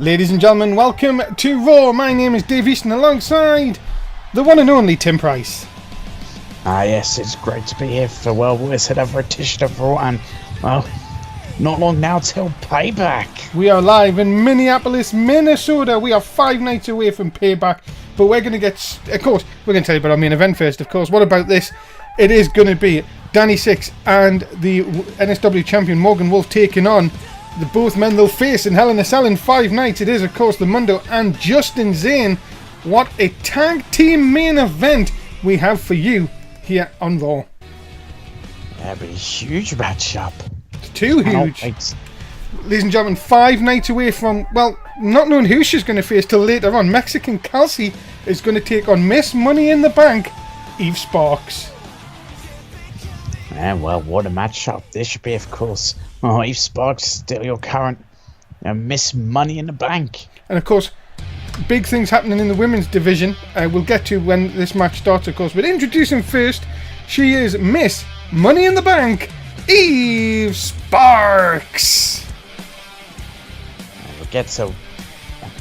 Ladies and gentlemen, welcome to Raw. My name is Dave Easton alongside the one and only Tim Price. Yes, it's great to be here for, well, it's another edition of Raw, and, well, not long now till Payback. We are live in Minneapolis, Minnesota. We are 5 nights away from Payback, but we're going to get, of course, we're going to tell you about our main event first, of course. What about this? It is going to be Danny Six and the NSW champion Morgan Wolf taking on the both men they'll face in Hell in a Cell in 5 nights. It is, of course, the Mundo and Justin Zane. What a tag team main event we have for you here on Raw. That'd be a huge matchup. Too huge. Ladies and gentlemen, 5 nights away from, well, not knowing who she's going to face till later on. Mexican Kelsey is going to take on Miss Money in the Bank, Eve Sparks. And, well, what a matchup this should be, of course. Oh, Eve Sparks is still your current Miss Money in the Bank. And, of course, big things happening in the women's division. We'll get to when this match starts, of course. But introducing first, she is Miss Money in the Bank, Eve Sparks. And we'll get to,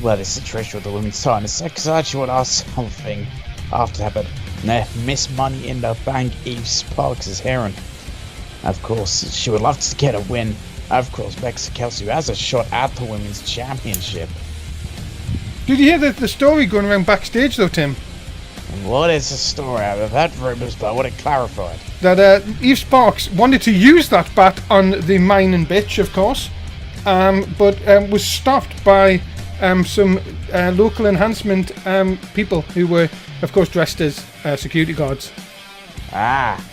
well, the situation with the women's title in a sec, because I actually want to ask something after that, but Miss Money in the Bank, Eve Sparks is here, and of course she would love to get a win. Of course, Mexican Kelsey has a shot at the women's championship. Did you hear the story going around backstage though, Tim? And what is the story? I've heard rumours, but I want it clarified. That Eve Sparks wanted to use that bat on the Mine and Bitch, of course, but was stopped by some local enhancement people who were, of course, dressed as security guards. Ah,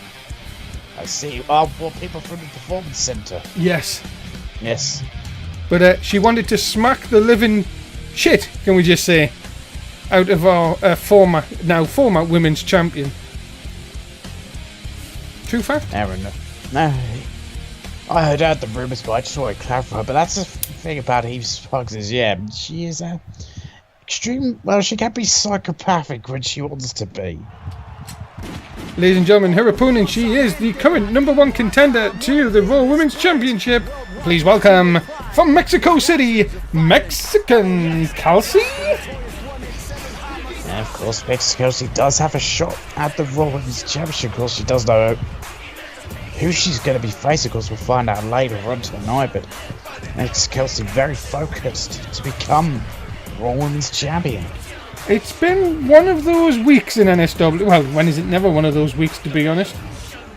I see. Oh, well, people from the performance centre. Yes. Yes. But she wanted to smack the living shit, can we just say, out of our former women's champion. True fact? Aaron, no. I heard out the rumours, but I just want to clarify. But that's the thing about Eve Sparks is, she is extreme. Well, she can be psychopathic when she wants to be. Ladies and gentlemen, her opponent, she is the current #1 contender to the Raw Women's Championship. Please welcome, from Mexico City, Mexican Kelsey. And of course, Mexican Kelsey does have a shot at the Raw Women's Championship. Of course, she does know who she's going to be facing. Of course, we'll find out later on tonight. But Mexican Kelsey very focused to become Raw Women's Champion. It's been one of those weeks in NSW. Well, when is it never one of those weeks, to be honest?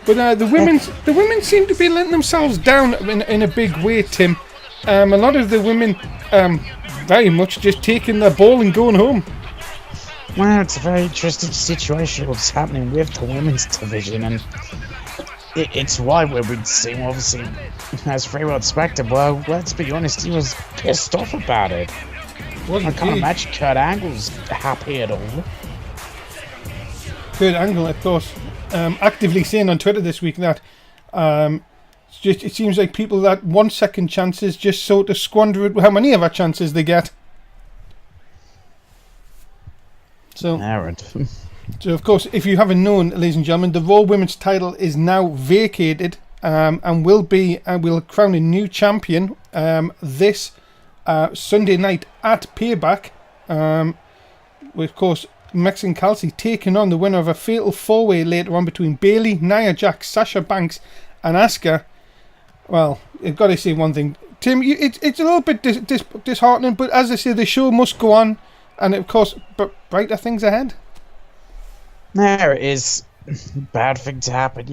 But the women seem to be letting themselves down in a big way, Tim. A lot of the women very much just taking their ball and going home. Well, it's a very interesting situation what's happening with the women's division, and it's why we've been seeing, obviously, as Freeworld expected. Well, let's be honest, he was pissed off about it. I can't imagine Kurt Angle's happy at all. Kurt Angle, of course, actively saying on Twitter this week that it seems like people that want second chances just sort of squander it, how many of our chances they get. So, of course, if you haven't known, ladies and gentlemen, the Raw Women's title is now vacated and we'll crown a new champion this Sunday night at Payback, with, of course, Mexican Kelsey taking on the winner of a fatal 4-way later on between Bayley, Nia Jax, Sasha Banks and Asuka. Well, I've got to say one thing, Tim, it's a little bit disheartening, but as I say, the show must go on, and of course, brighter things ahead. There is bad thing to happen,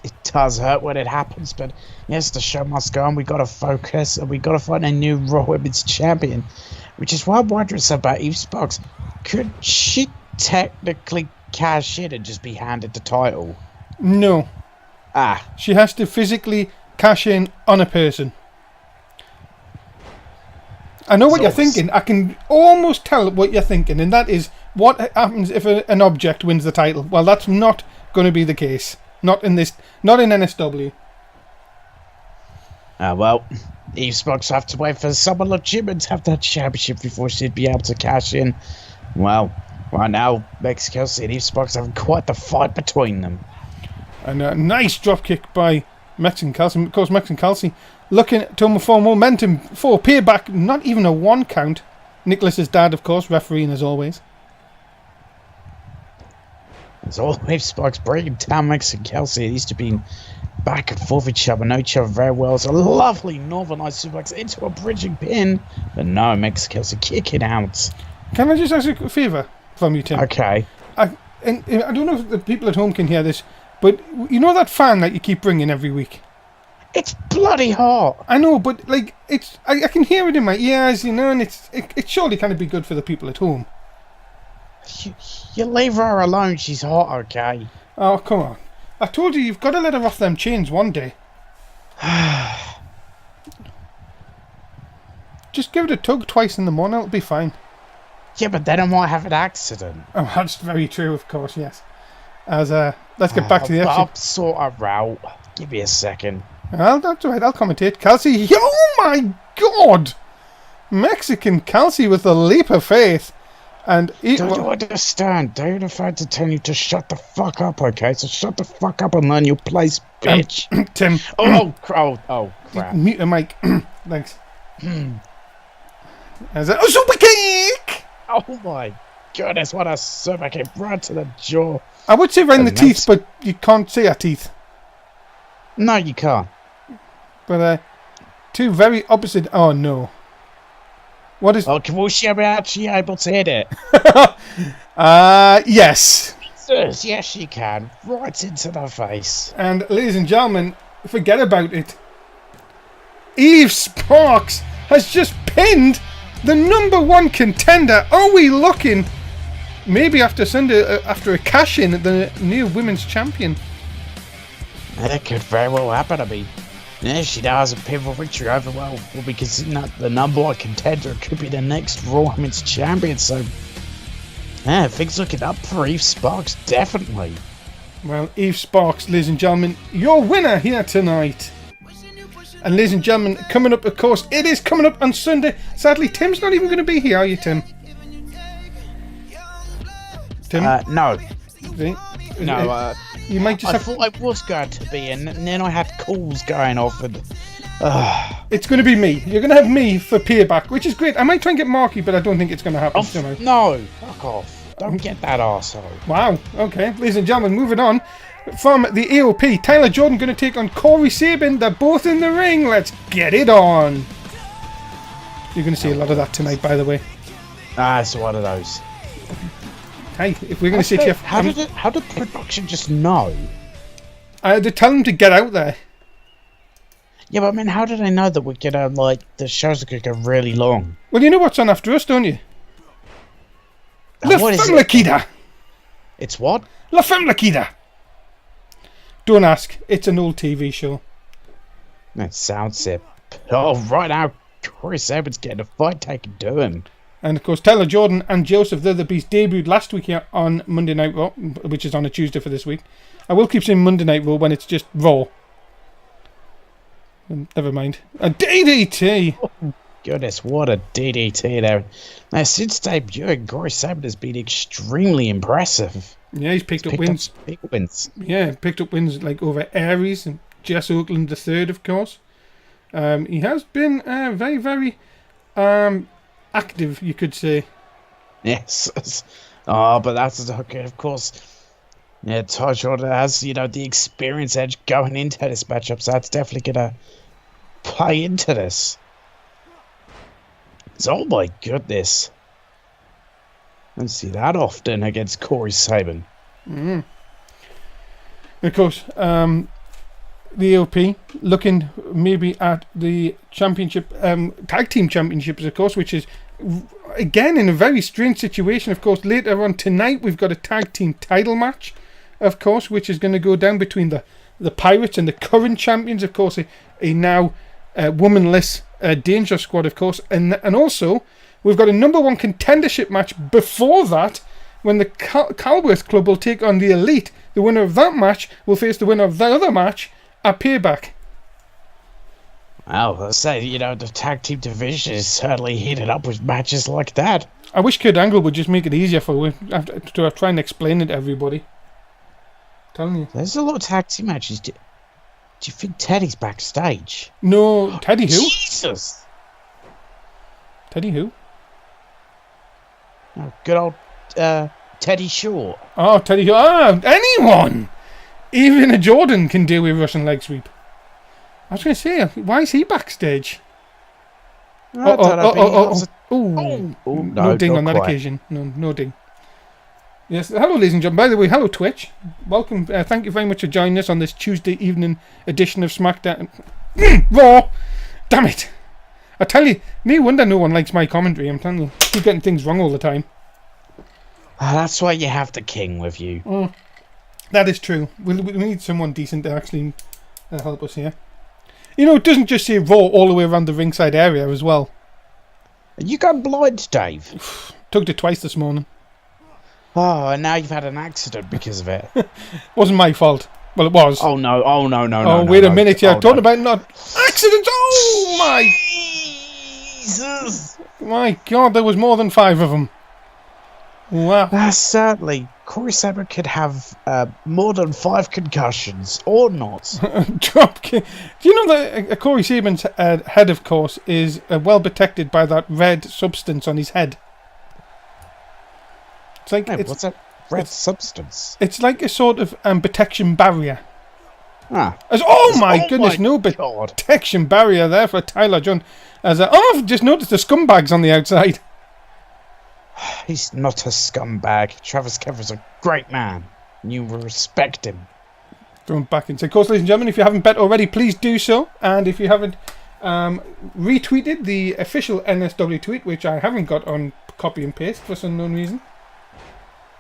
it does hurt when it happens, but yes, the show must go on. We got to focus, and we got to find a new Raw Women's Champion, which is why I'm wondering about Eve Sparks. Could she technically cash in and just be handed the title? No. She has to physically cash in on a person. I know what you're thinking. I can almost tell what you're thinking, and that is what happens if an object wins the title. Well, that's not going to be the case. Not in NSW. Well, Eve Sparks have to wait for someone legitimate to have that championship before she'd be able to cash in. Well, right now, Mexico City and Eve Sparks having quite the fight between them. And a nice dropkick by Mexican Kelsey. Of course, Mexican Kelsey looking for momentum for Payback. Not even a 1 count. Nicholas's dad, of course, refereeing as always. As always, Sparks breaking down Mexican Kelsey. They used to be back and forth each other, know each other very well. It's a lovely Northern Lights suplex into a bridging pin. But no, Mexican Kelsey kicking out. Can I just ask a favour from you, Tim? Okay. I don't know if the people at home can hear this, but you know that fan that you keep bringing every week? It's bloody hot. I know, but like I can hear it in my ears, you know, and it surely can't be good for the people at home. You leave her alone, she's hot, okay? Oh, come on. I told you, you've got to let her off them chains one day. Just give it a tug twice in the morning, it'll be fine. Yeah, but then I might have an accident. Oh, that's very true, of course, yes. Let's get back to the action. I'll sort her out. Give me a second. Well, that's all right, I'll commentate. Kelsey, oh my God! Mexican Kelsey with the leap of faith. And don't you understand? They're trying to tell you to shut the fuck up, okay? So shut the fuck up and learn your place, bitch. Tim. Oh, crap. Mute the mic. Thanks. Super kick! Oh my goodness, what a super kick right to the jaw. I would say right in the teeth, but you can't see our teeth. No, you can't. But two very opposite. Oh no. What is? Oh, can we see her actually able to hit it? Yes. Yes, she can. Right into the face. And ladies and gentlemen, forget about it. Eve Sparks has just pinned the #1 contender. Are we looking? Maybe after Sunday, after a cash-in at the new women's champion. That could very well happen to me. Yeah, she does a pivotal victory over, well, we'll be considered the #1 contender. It could be the next Raw Women's Champion, so yeah, things looking up for Eve Sparks, definitely. Well, Eve Sparks, ladies and gentlemen, your winner here tonight. And ladies and gentlemen, coming up, of course, it is coming up on Sunday. Sadly, Tim's not even going to be here, are you, Tim? Tim? No. See? No, you might just I thought I was going to be, and then I had calls going off, and it's going to be me. You're going to have me for Payback, which is great. I might try and get Marky, but I don't think it's going to happen. No, fuck off. Don't get that arsehole. Wow, okay. Ladies and gentlemen, moving on. From the AOP, Tyler Jordan going to take on Corey Sabin. They're both in the ring. Let's get it on. You're going to see a lot of that tonight, by the way. It's one of those. Hey, if we're going to sit here... How did production just know? They tell them to get out there. Yeah, but I mean, how did they know that we're gonna, the shows are gonna go really long? Well, you know what's on after us, don't you? What is it? It's what? La Femme Lakita. Don't ask. It's an old TV show. That sounds it. Oh, right now, Corey Sabin's getting a fight taken to him. And of course, Tyler Jordan and Joseph the Other Beast debuted last week here on Monday Night Raw, which is on a Tuesday for this week. I will keep saying Monday Night Raw when it's just Raw. Never mind. A DDT! Oh, goodness, what a DDT there. Now, since debuting, Corey Sabin has been extremely impressive. Yeah, he's picked up wins. Big wins. Yeah, picked up wins like over Aries and Jess Oakland III, of course. He has been very, very active, you could say. Yes. Oh, but that's okay, of course. Yeah, Ty Jordan has, the experience edge going into this matchup, so that's definitely going to play into this. Oh my goodness. I don't see that often against Corey Sabin. Mm. Of course, the AOP looking maybe at the championship, tag team championships, of course, which is again in a very strange situation. Of course, later on tonight we've got a tag team title match, of course, which is going to go down between the Pirates and the current champions, of course, a now womanless Danger Squad, of course, and also we've got a #1 contendership match before that, when the Calworth Club will take on the Elite. The winner of that match will face the winner of the other match at Payback. Well, let's say, the tag team division is certainly heated up with matches like that. I wish Kurt Angle would just make it easier for you to try and explain it to everybody. I'm telling you. There's a lot of tag team matches. Do you think Teddy's backstage? No, Teddy who? Jesus! Teddy who? Oh, good old Teddy Short. Oh, Teddy who? Anyone! Even a Jordan can do a Russian leg sweep. I was going to say, why is he backstage? No ding on that occasion. No ding. Yes, hello ladies and gentlemen. By the way, hello Twitch. Welcome. Thank you very much for joining us on this Tuesday evening edition of SmackDown Raw. Damn it! I tell you, no wonder no one likes my commentary. I'm telling you, keep getting things wrong all the time. That's why you have the king with you. That is true. We need someone decent to actually help us here. You know, it doesn't just say Raw all the way around the ringside area as well. You got blind, Dave. Tugged it twice this morning. Oh, and now you've had an accident because of it. Wasn't my fault. Well, it was. Oh no! Wait a minute here. Talking about not accidents. Oh my! Jesus! My God, there was more than 5 of them. Wow. Certainly, Corey Saban could have more than 5 concussions, or not. Dropkick. Do you know that Corey Saban's head, of course, is well protected by that red substance on his head? It's like what's that red substance? It's like a sort of protection barrier. My goodness, no protection barrier there for Tyler John. I've just noticed the scumbags on the outside. He's not a scumbag. Travis Kever's a great man. You respect him. Going back into, of course, ladies and gentlemen, if you haven't bet already, please do so. And if you haven't retweeted the official NSW tweet, which I haven't got on copy and paste for some unknown reason,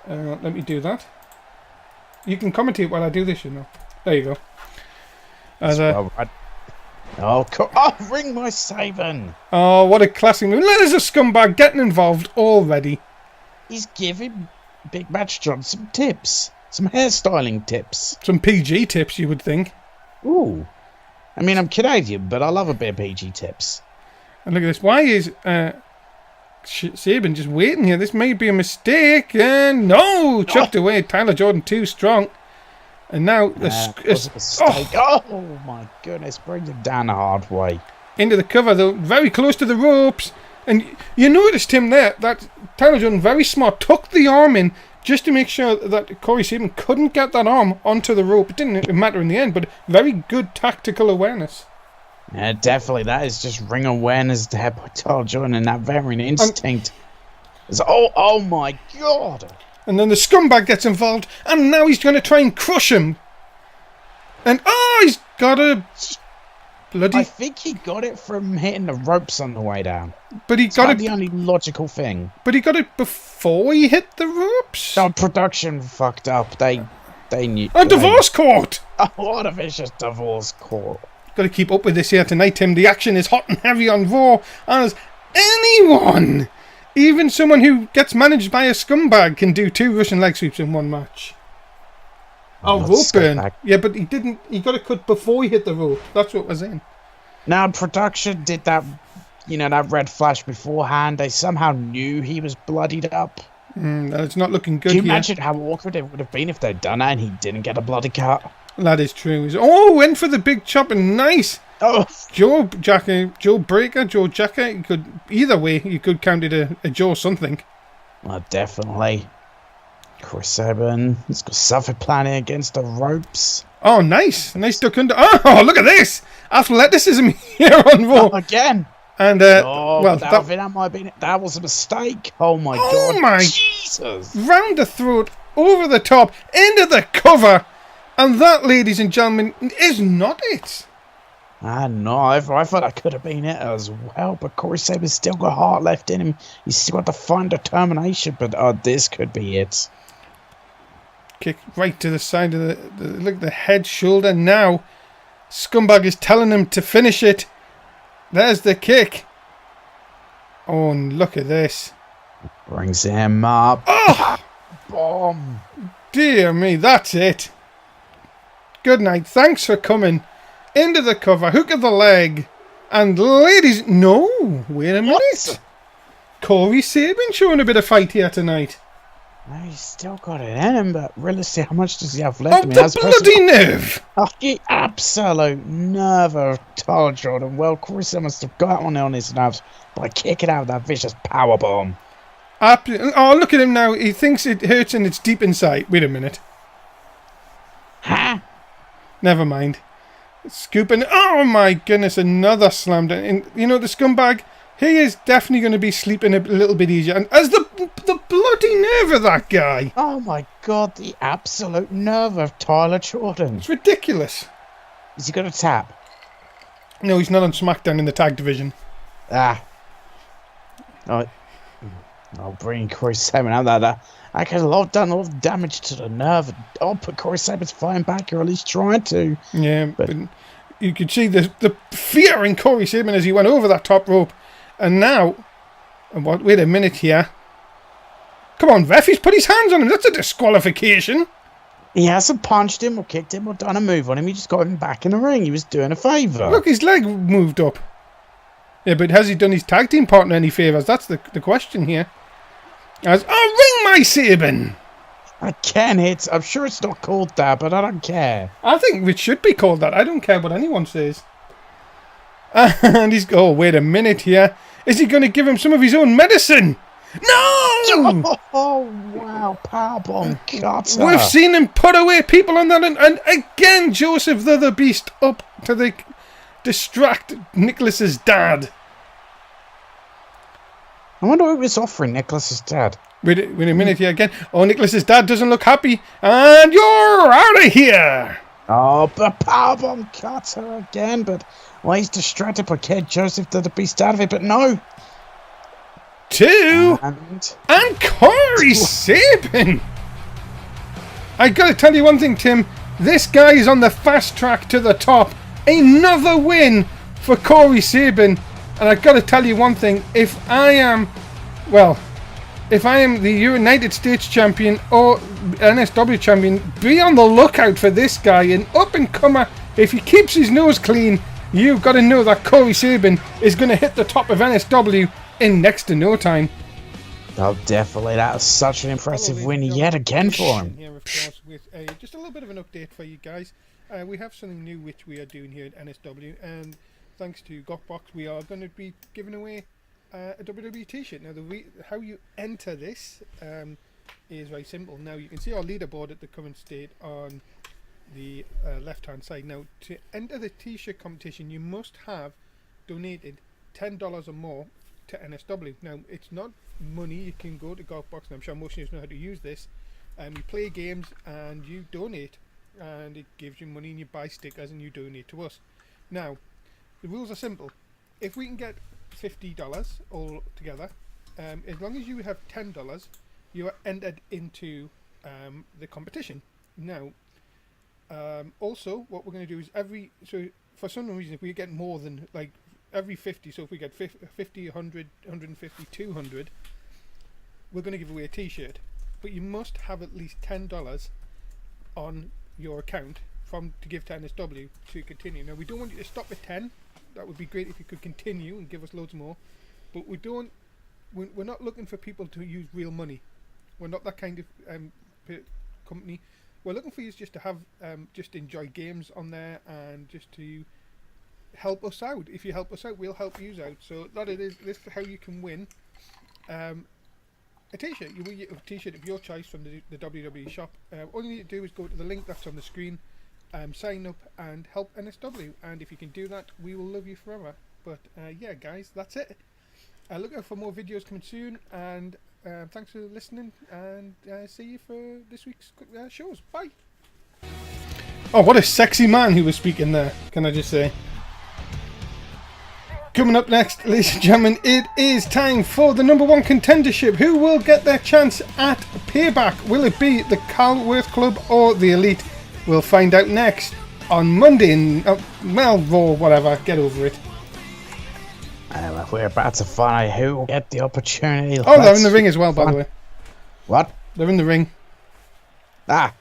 let me do that. You can commentate while I do this, you know. There you go. Ring my Saban. Oh, what a classic move. There's a scumbag getting involved already. He's giving Big Match John some tips. Some hairstyling tips. Some PG tips, you would think. Ooh. I mean, I'm Canadian, but I love a bit of PG tips. And look at this. Why is Saban just waiting here? This may be a mistake. And no! Chucked away. Tyler Jordan too strong. And now oh my goodness, brings him down the hard way. Into the cover though, very close to the ropes. And you noticed him there, that Tyler Jordan, very smart, tucked the arm in just to make sure that Corey Saban couldn't get that arm onto the rope. It didn't matter in the end, but very good tactical awareness. Yeah, definitely. That is just ring awareness there by Tyler Jordan and that veteran instinct. Oh my God. And then the scumbag gets involved, and now he's going to try and crush him. And he's got a bloody. I think he got it from hitting the ropes on the way down. But he got it. The only logical thing. But he got it before he hit the ropes. No, production fucked up. They knew. A divorce court. Oh, what a vicious divorce court. Got to keep up with this here tonight, Tim. The action is hot and heavy on Raw, as anyone. Even someone who gets managed by a scumbag can do 2 Russian leg sweeps in one match. Rope burn. Yeah, but he didn't. He got it cut before he hit the rope. That's what was in. Now, production did that, that red flash beforehand. They somehow knew he was bloodied up. It's not looking good. Can you imagine how awkward it would have been if they'd done that and he didn't get a bloody cut? That is true. Went for the big chop and nice. Joe Breaker, Joe Jacker. You could either way. You could count it a Joe something. Well, definitely. Chris Saban. He's got something planning against the ropes. Oh, nice duck under. Oh, look at this athleticism here on Raw again. And that might have been. That was a mistake. Oh my God! Oh my Jesus! Round the throat, over the top, into the cover, and that, ladies and gentlemen, is not it. No, I thought that could have been it as well, but Corey Saban's still got heart left in him. He's still got the fine determination, but this could be it. Kick right to the side of the head, shoulder. Now, Scumbag is telling him to finish it. There's the kick. Oh, and look at this. Brings him up. Oh! Bomb. Dear me, that's it. Good night. Thanks for coming. Into the cover, hook of the leg, and ladies, no, wait a minute. Corey Saban showing a bit of fight here tonight. He's still got it in him, but realistically, how much does he have left? Oh, the bloody nerve! Oh, the absolute nerve of Tyler Jordan. Well, Chris must have got one on his nerves by kicking out that vicious powerbomb. Oh, look at him now. He thinks it hurts and it's deep inside. Wait a minute. Huh? Never mind. Scooping. Oh my goodness, another slam down. And, you know, the scumbag, he is definitely going to be sleeping a little bit easier. And as the bloody nerve of that guy. Oh my God, the absolute nerve of Tyler Jordan. It's ridiculous. Is he going to tap? No, he's not on SmackDown in the tag division. Ah. I'll bring Corey Saban out there. I could have done a lot of damage to the nerve. But Corey Saban's fighting back, or at least trying to. Yeah, but you could see the fear in Corey Saban as he went over that top rope. And now, wait a minute here. Come on, ref, he's put his hands on him. That's a disqualification. He hasn't punched him or kicked him or done a move on him. He just got him back in the ring. He was doing a favour. Look, his leg moved up. Yeah, but has he done his tag team partner any favours? That's the question here. Ring my Saban. I'm sure it's not called that, but I don't care. I think it should be called that. I don't care what anyone says. And he's... Oh, wait a minute here. Is he going to give him some of his own medicine? No! Oh, wow. Powerbomb cutter. We've seen him put away people on that. And again, Joseph the Beast up to distract Nicholas's dad. I wonder who was offering Nicholas's dad. Wait a minute here again. Oh, Nicholas's dad doesn't look happy. And you're out of here. Oh, but powerbomb cutter again. But he's distracted by Kid Joseph the Beast out of it. But no. 2 and Corey Saban. I gotta tell you one thing, Tim. This guy is on the fast track to the top. Another win for Corey Saban. And I gotta tell you one thing. If I am the United States champion or NSW champion, be on the lookout for this guy, an up-and-comer. If he keeps his nose clean, you've got to know that Corey Saban is going to hit the top of NSW in next to no time. Oh, definitely. That was such an impressive win yet again for him. Here, of course, with just a little bit of an update for you guys. We have something new which we are doing here at NSW, and thanks to Gotbox, we are going to be giving away a WWE t-shirt. Now, how you enter this is very simple. Now, you can see our leaderboard at the current state on the left-hand side. Now, to enter the t-shirt competition, you must have donated $10 or more to NSW. Now, it's not money. You can go to Gotbox, and I'm sure most of you know how to use this. You play games and you donate, and it gives you money, and you buy stickers and you donate to us. Now, the rules are simple. If we can get $50 all together, as long as you have $10, you are entered into the competition. Now, also, what we're going to do is for some reason, if we get more than every 50, so if we get 50, 100, 150, 200, we're going to give away a t-shirt. But you must have at least $10 on your account to give to NSW to continue. Now, we don't want you to stop at 10. That would be great if you could continue and give us loads more. But we're not looking for people to use real money. We're not that kind of company. We're looking for you just to have just enjoy games on there and just to help us out. If you help us out, we'll help you out. So this is how you can win a t-shirt. You will get a t-shirt of your choice from the WWE shop. All you need to do is go to the link that's on the screen, sign up and help NSW. And if you can do that, we will love you forever. But yeah, guys, that's it. Look out for more videos coming soon. And thanks for listening. And see you for this week's shows. Bye. Oh, what a sexy man who was speaking there. Can I just say? Coming up next, ladies and gentlemen, it is time for the #1 contendership. Who will get their chance at Payback? Will it be the Calworth Club or the Elite? We'll find out next on Monday. Raw, whatever. Get over it. We're about to find out who will get the opportunity. Oh, they're in the ring as well, by the way. What? They're in the ring. Ah.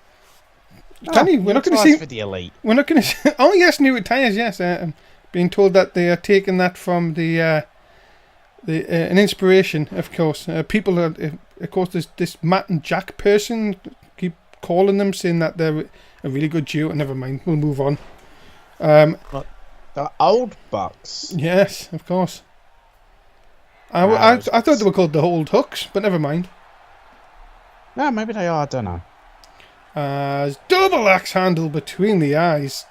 Tony, we're not going to see. For the Elite. We're not going to see. Oh, yes, new attires, yes. Being told that they are taking that from an inspiration, of course. People are of course, this Matt and Jack person keep calling them, saying that they're a really good duo. Never mind, we'll move on. The old Bucks. Yes, of course. I thought they were called the Old Hooks, but never mind. No, maybe they are, I don't know. As double axe handle between the eyes.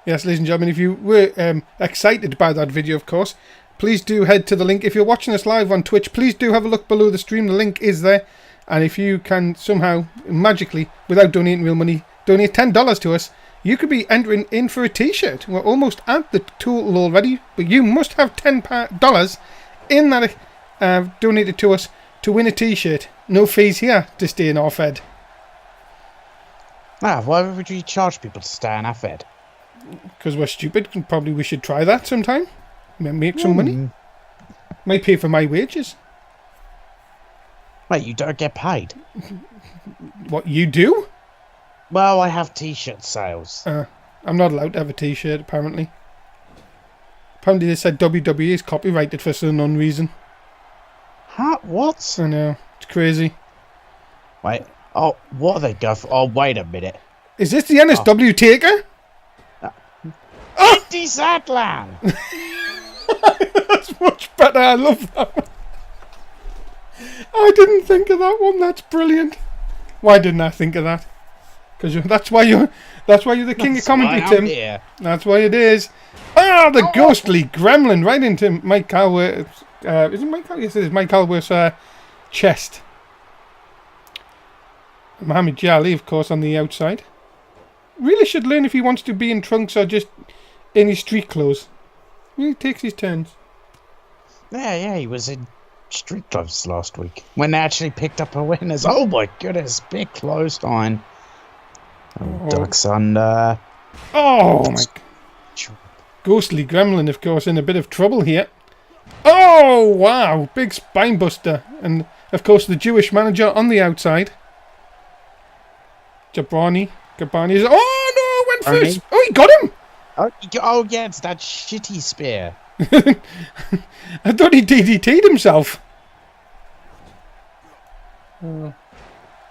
Yes, ladies and gentlemen, if you were excited by that video, of course, please do head to the link. If you're watching us live on Twitch, please do have a look below the stream. The link is there. And if you can somehow, magically, without donating real money, donate $10 to us, you could be entering in for a t-shirt. We're almost at the total already, but you must have $10 in that donated to us to win a t-shirt. No fees here to stay in our fed. Why would you charge people to stay in our fed? Because we're stupid. Probably we should try that sometime. Make some money. Might pay for my wages. Wait, you don't get paid? What, you do? Well, I have t-shirt sales. I'm not allowed to have a t-shirt, apparently. Apparently they said WWE is copyrighted for some unknown reason. Huh? What? I know. It's crazy. Wait. Oh, what are they go for? Oh, wait a minute. Is this the NSW Taker? Indy Satlan! That's much better. I love that one. I didn't think of that one. That's brilliant. Why didn't I think of that? Because that's why you're the king of commentary, Tim. Here. That's why it is. The ghostly gremlin right into Mike Calworth's. Is it Mike Calworth? Yes, it is Mike Calworth's chest. Muhammad Ali, of course, on the outside. Really should learn if he wants to be in trunks or just in his street clothes. He takes his turns. Yeah, he was in street clothes last week when they actually picked up a winners. Oh my goodness, big clothesline. Ducks under. Oh my. Ghostly gremlin, of course, in a bit of trouble here. Oh wow, big spine buster, and of course the Jewish manager on the outside. Gabani is. Oh no, went first. Oh, he got him. Oh yeah, it's that shitty spear. I thought he DDT'd himself.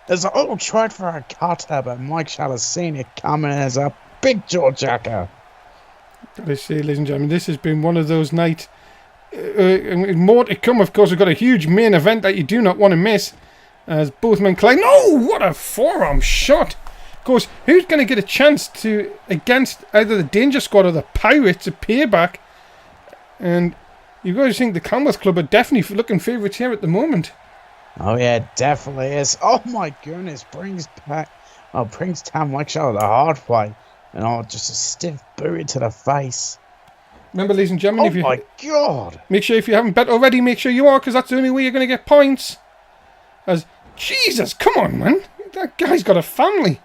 There's tried for a cutter, but Mike Shall has seen it coming as a big jaw jacker. Gotta say, ladies and gentlemen, this has been one of those nights. More to come, of course. We've got a huge main event that you do not want to miss. As both men collide. No! What a forearm shot! Of course, who's going to get a chance to against either the Danger Squad or the Pirates of Payback? And you've got to think the Calworth Club are definitely looking favourites here at the moment. Oh yeah, it definitely is. Oh my goodness, brings down Mike Shall the hard way. And just a stiff boot to the face. Remember, ladies and gentlemen, my God! Make sure if you haven't bet already, make sure you are, because that's the only way you're going to get points. As Jesus, come on, man! That guy's got a family.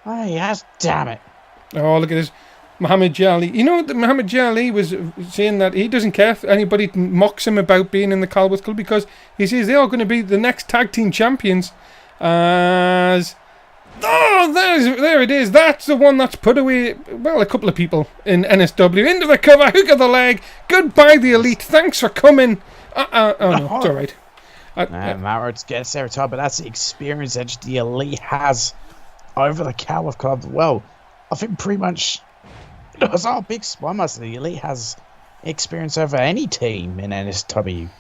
Oh, yes, damn it! Oh, look at this, Muhammad Ali. You know that Muhammad Ali was saying that he doesn't care if anybody mocks him about being in the Calworth Club because he says they are going to be the next tag team champions. As there it is. That's the one that's put away, well, a couple of people in NSW. Into the cover, hook of the leg. Goodbye, the Elite. Thanks for coming. Oh, no, it's all right. Matt Rhodes gets there, but that's the experience edge the Elite has over the Calworth Club. Well, I think pretty much that's our big spot. The Elite has experience over any team in NSW.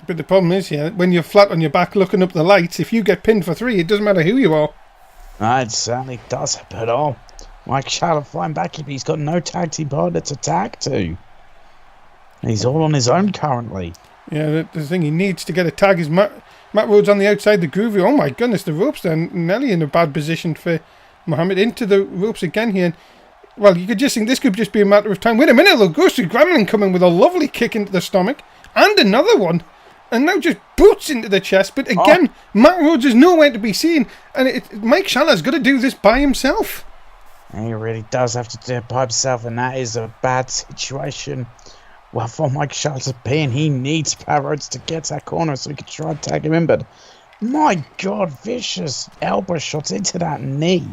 But the problem is, when you're flat on your back looking up the lights, if you get pinned for 3, it doesn't matter who you are. It certainly does. But Mike Shall flying back, he's got no tag team partner to tag to. He's all on his own currently. Yeah, the thing he needs to get a tag is Matt Rhodes on the outside, the groovy. Oh my goodness, the ropes are nearly in a bad position for Muhammad. Into the ropes again here. Well, you could just think this could just be a matter of time. Wait a minute, though. Ghostly Gremlin coming with a lovely kick into the stomach. And another one. And now just boots into the chest. But again, Matt Rhodes is nowhere to be seen. And Mike Shall's got to do this by himself. He really does have to do it by himself. And that is a bad situation. Well, for Mike Shall to be in, he needs Matt Rhodes to get that corner so he can try and tag him in. But my God, vicious elbow shots into that knee.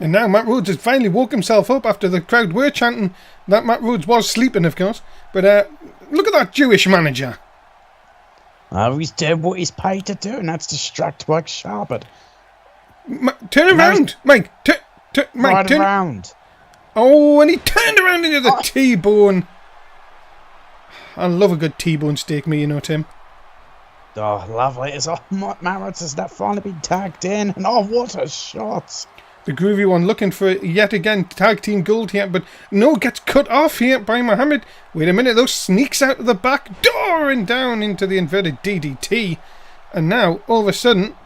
And now Matt Rhodes has finally woke himself up after the crowd were chanting that Matt Rhodes was sleeping, of course. But look at that Jewish manager. Oh, he's doing what he's paid to do, and that's distract Mike Sharpard. Turn around, Mike. Mike, right turn around. Oh, and he turned around into the T-bone. I love a good T-bone steak, me, you know, Tim. Oh, lovely. It's Marrott has that finally been tagged in, and oh, what a shot. The groovy one looking for yet again tag team gold here, but no, gets cut off here by Mohammed. Wait a minute, though, sneaks out of the back door and down into the inverted DDT. And now, all of a sudden,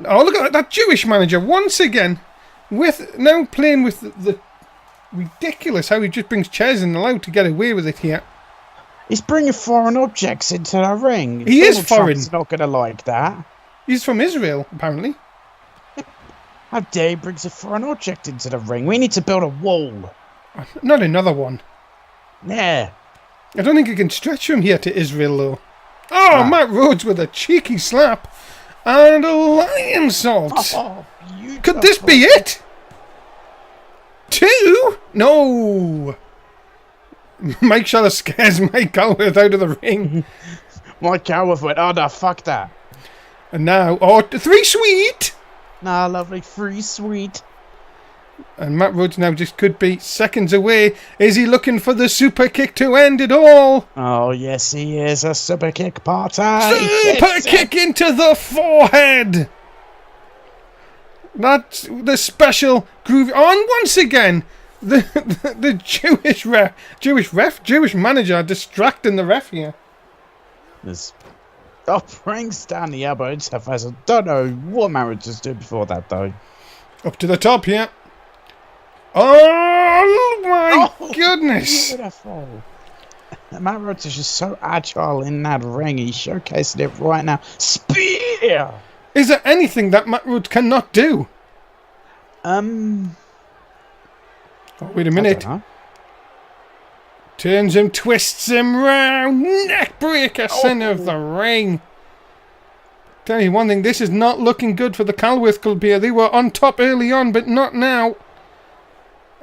oh, look at that Jewish manager once again, now playing with the ridiculous how he just brings chairs in and allowed to get away with it here. He's bringing foreign objects into the ring. He is foreign. Trump's not going to like that. He's from Israel, apparently. How dare he brings a foreign object into the ring? We need to build a wall. Not another one. Yeah. I don't think you can stretch from here to Israel, though. Oh, Matt Rhodes with a cheeky slap and a lion salt. Oh, could this be it? 2? No. Mike Schaller scares Mike Calworth out of the ring. Mike Calworth went, oh no, fuck that. And now, 3 sweet. Nah, lovely, 3 sweet. And Matt Rhodes now just could be seconds away. Is he looking for the super kick to end it all? Oh, yes, he is. A super kick party. Super kick into the forehead. That's the special groove. On once again, the Jewish manager distracting the ref here. This brings down the elbows. I don't know what managers do before that though. Up to the top here. Oh my goodness! Beautiful. Matt Rhodes is just so agile in that ring. He's showcasing it right now. Spear. Is there anything that Matt Rhodes cannot do? Oh, wait a minute. Turns him, twists him round. Neckbreaker, centre of the ring. Tell you one thing, this is not looking good for the Calworth Club here. They were on top early on, but not now.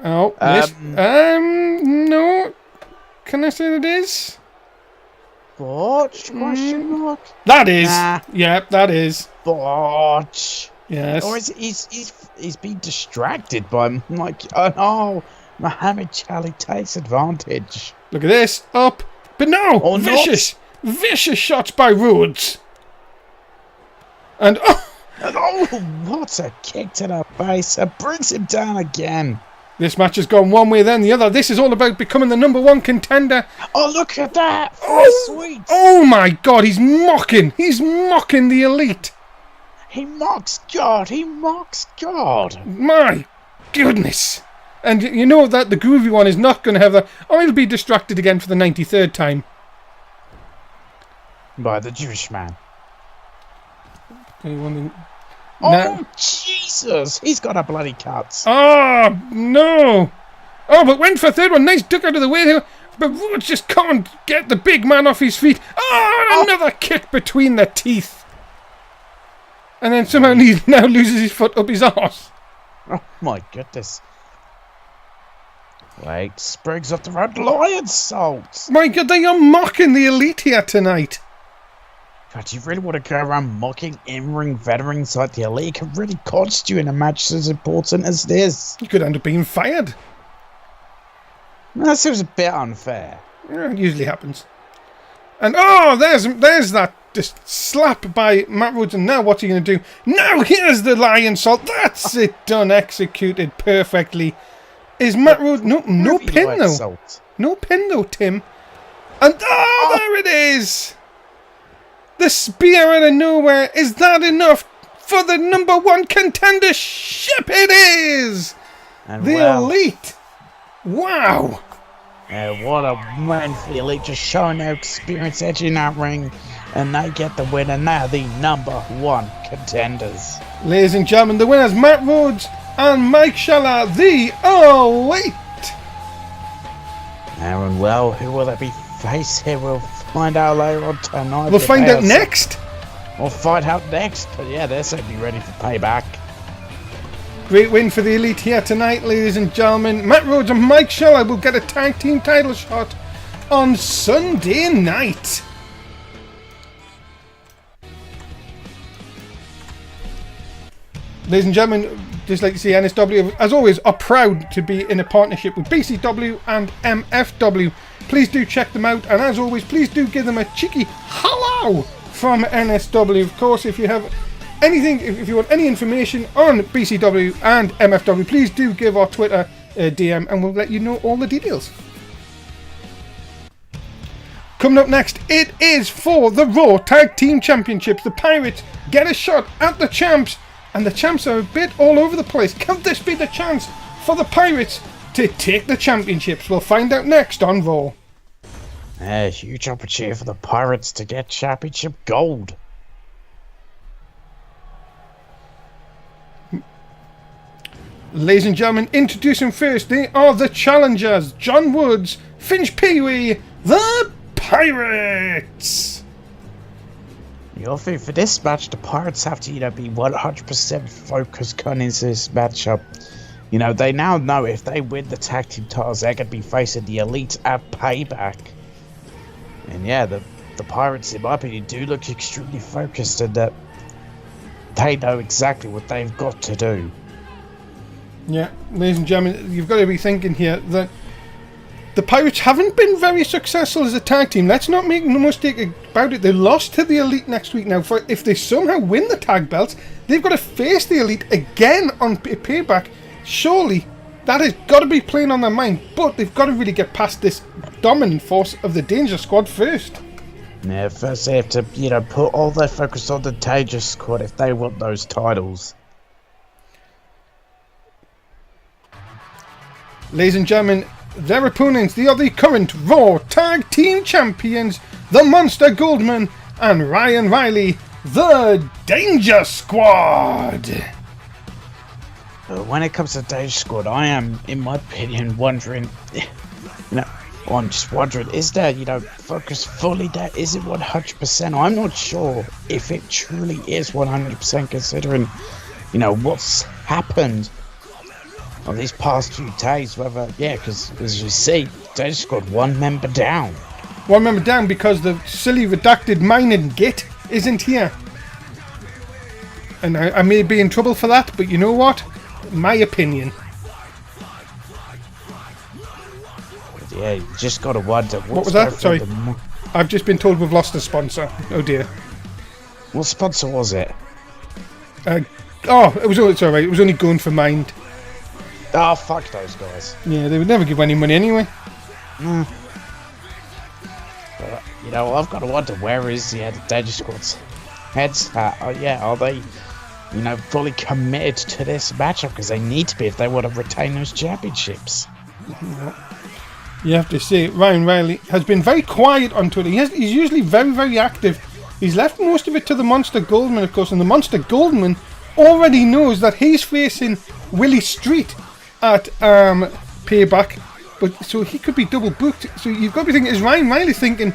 Oh, no. Can I say it is? Botch? Question mark? That is. Yep, that is. Botch. Yes. Or he's been distracted by Mohammed Charlie takes advantage. Look at this. Up. But no. Oh, vicious. Not. Vicious shots by Rhodes. And what a kick to the face. It brings him down again. This match has gone one way then the other. This is all about becoming the #1 contender. Oh, look at that. Sweet. Oh my God. He's mocking. He's mocking the Elite. He mocks God. He mocks God. My goodness. And you know that the groovy one is not going to have that. Oh, he'll be distracted again for the 93rd time. By the Jewish man. Now, Jesus. He's got a bloody cut. Oh, no. Oh, but went for a third one. Nice duck out of the way there. But Rhodes just can't get the big man off his feet. Oh, another kick between the teeth. And then somehow he now loses his foot up his arse. Oh my goodness. Wait, Spriggs off the road. Lion salt. My God, they are mocking the Elite here tonight. God, do you really want to go around mocking in-ring veterans like the Elite? It can really cost you in a match as important as this. You could end up being fired. That seems a bit unfair. Yeah, it usually happens. And there's that just slap by Matt Rhodes, and now what's he going to do? Now here's the lion salt. That's it done, executed perfectly. Is Matt Rhodes... No pin though. Salt. No pin though, Tim. And there it is. The spear out of nowhere. Is that enough for the #1 contendership? It is. And the Elite. Wow. What a man for the Elite, just showing their experience edge in that ring. And they get the win, and now the #1 contenders. Ladies and gentlemen, the winners, Matt Rhodes and Mike Schaller, the Elite. Aaron, well, who will they be faced here? We'll find out later on tonight. We'll find out next. We'll find out next, but yeah, they're certainly ready for payback. Great win for the Elite here tonight, ladies and gentlemen. Matt Rhodes and Mike Schaller will get a tag team title shot on Sunday night. ladies and gentlemen, just like to say, NSW, as always, are proud to be in a partnership with BCW and MFW. Please do check them out, and as always, please do give them a cheeky hello from NSW. Of course, if you have anything, if you want any information on BCW and MFW, please do give our Twitter a DM, and we'll let you know all the details. Coming up next, it is for the Raw Tag Team Championships. The Pirates get a shot at the champs, and the champs are a bit all over the place. Can this be the chance for the Pirates to take the championships? We'll find out next on Raw. A huge opportunity for the Pirates to get championship gold. Ladies and gentlemen, introducing first, they are the challengers, John Woods, Finch Pee-wee, the Pirates. I think for this match, the Pirates have to, be 100% focused going into this matchup. They now know if they win the tag team titles, they're going to be facing the Elite at Payback. And yeah, the Pirates, in my opinion, do look extremely focused, and that they know exactly what they've got to do. Yeah, ladies and gentlemen, you've got to be thinking here that the Pirates haven't been very successful as a tag team. Let's not make no mistake about it. They lost to the Elite next week. Now, if they somehow win the tag belts, they've got to face the Elite again on Payback. Surely, that has got to be playing on their mind. But they've got to really get past this dominant force of the Danger Squad first. Yeah, first they have to, put all their focus on the Danger Squad if they want those titles. Ladies and gentlemen, their opponents, they are the current Raw Tag Team Champions, the Monster Goldman and Ryan Riley, the Danger Squad. When it comes to Danger Squad, I am, in my opinion, wondering, I'm just wondering, is there, focus fully there? Is it 100%? I'm not sure if it truly is 100% considering, what's happened on these past few days, because as you see, Danger Squad one member down. One member down because the silly redacted mining git isn't here. And I may be in trouble for that, but you know what? My opinion. Yeah, you just gotta wonder. What was that? Sorry. I've just been told we've lost a sponsor. Oh dear. What sponsor was it? It's alright. It was only going for Mind. Oh, fuck those guys. Yeah, they would never give any money anyway. But, I've got to wonder, where is the Danger Squad's heads at? Are they, fully committed to this matchup? Because they need to be if they want to retain those championships. You have to say, Ryan Riley has been very quiet on Twitter. He's usually very, very active. He's left most of it to the Monster Goldman, of course, and the Monster Goldman already knows that he's facing Willie Street at Payback, but so he could be double booked. So you've got to be thinking, is Ryan Riley thinking,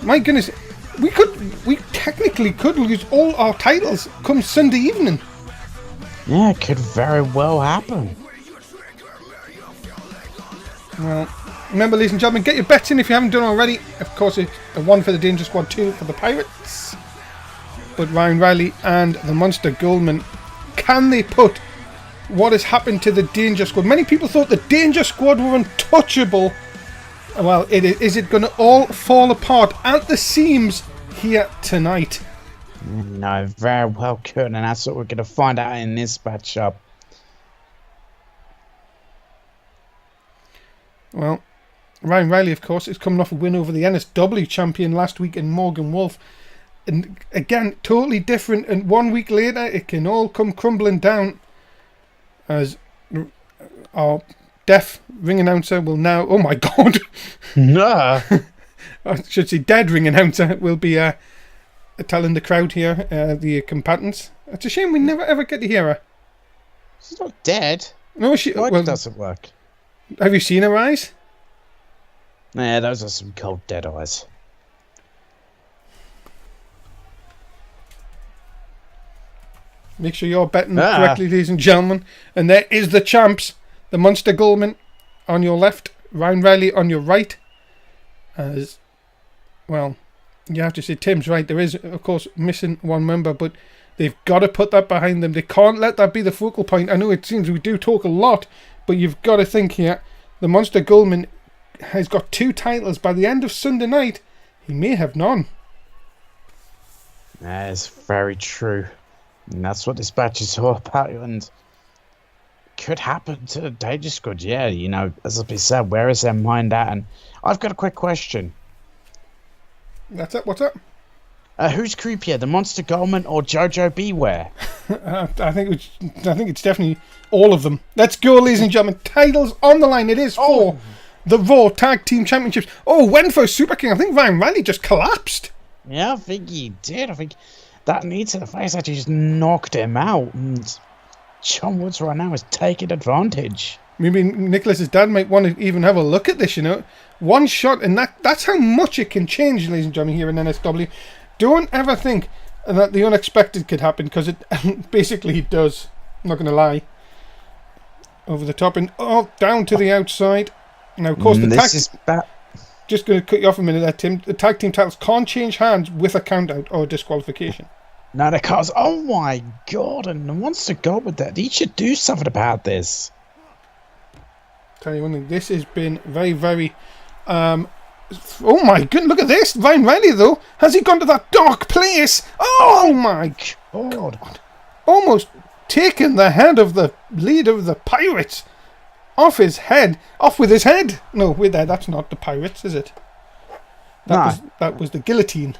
my goodness, we technically could lose all our titles come Sunday evening. Yeah, it could very well happen. Well, remember, ladies and gentlemen, get your bets in if you haven't done already. Of course, it's a 1 for the Danger Squad, 2 for the Pirates. But Ryan Riley and the Monster Goldman, can they put what has happened to the Danger Squad? Many people thought the Danger Squad were untouchable. Well, is it going to all fall apart at the seams here tonight? No, very well could, and that's what we're going to find out in this matchup. Well, Ryan Riley, of course, is coming off a win over the NSW champion last week in Morgan Wolf. And again, totally different, and 1 week later, it can all come crumbling down as our deaf ring announcer will now... Oh my god! No! I should say dead ring announcer will be telling the crowd here, the combatants. It's a shame we never ever get to hear her. She's not dead. No, she... Well, doesn't work. Have you seen her eyes? Yeah, those are some cold dead eyes. Make sure you're betting correctly, ladies and gentlemen. And there is the champs. The Monster Goldman on your left. Ryan Riley on your right. As well, you have to say Tim's right. There is, of course, missing one member. But They've got to put that behind them. They can't let that be the focal point. I know it seems we do talk a lot, but you've got to think here. The Monster Goldman has got 2 titles. By the end of Sunday night, he may have none. That is very true. And that's what this match is all about. And could happen to Dangerous Goods. Yeah, you know, as I said, where is their mind at? And I've got a quick question. That's it. What's up? Who's creepier, the Monster Goldman or Jojo Beware? I think it's definitely all of them. Let's go, ladies and gentlemen. Titles on the line. It is for the Raw Tag Team Championships. Oh, went for Super King. I think Ryan Riley just collapsed. Yeah, I think he did. I think that knee to the face actually just knocked him out. And John Woods right now is taking advantage. Maybe Nicholas's dad might want to even have a look at this, you know. One shot, and that's how much it can change, ladies and gentlemen, here in NSW. Don't ever think that the unexpected could happen, because it basically does. I'm not going to lie. Over the top and down to the outside. Now, of course, just going to cut you off a minute there, Tim. The tag team titles can't change hands with a count-out or a disqualification. No, because, oh my God, and he wants to go with that. He should do something about this. Tell you one thing, this has been very, very... oh my goodness, look at this. Ryan Riley, though, has he gone to that dark place? Oh my God. Almost taken the head of the leader of the Pirates off his head. Off with his head. No, wait there, that's not the Pirates, is it? That was the guillotine.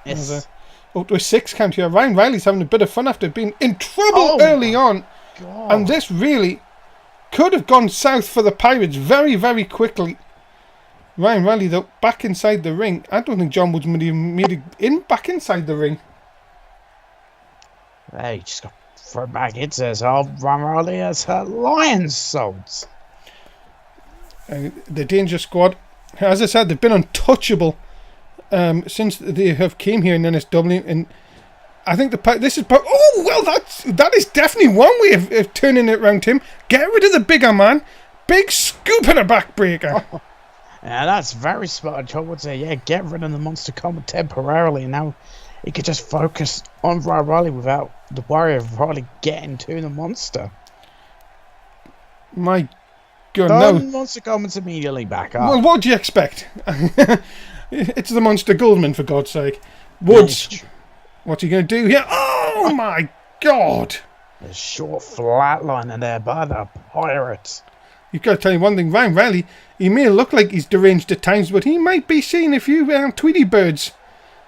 Yes. To a 6 count here. Ryan Riley's having a bit of fun after being in trouble early on. God. And this really could have gone south for the Pirates very, very quickly. Ryan Riley, though, back inside the ring. I don't think John Woods would even made it back inside the ring. Hey, just got thrown back into his Ryan Riley has her lion's swords. The Danger Squad, as I said, they've been untouchable since they have came here in NSW, and I think this is... Oh, well, that is definitely one way of turning it around, Tim. Get rid of the bigger man. Big scoop and a backbreaker. Oh, yeah, that's very smart. John would say, yeah, get rid of the Monster Comet temporarily, and now he could just focus on Ryan Riley without the worry of Riley getting to the monster. My God, no. Monster Comet's immediately back up. Well, what do you expect? It's the Monster Goldman, for God's sake. Woods, what's he going to do here? Oh, my God. A short flatliner there by the Pirates. You've got to tell you one thing. Ryan Riley, he may look like he's deranged at times, but he might be seeing a few Tweety birds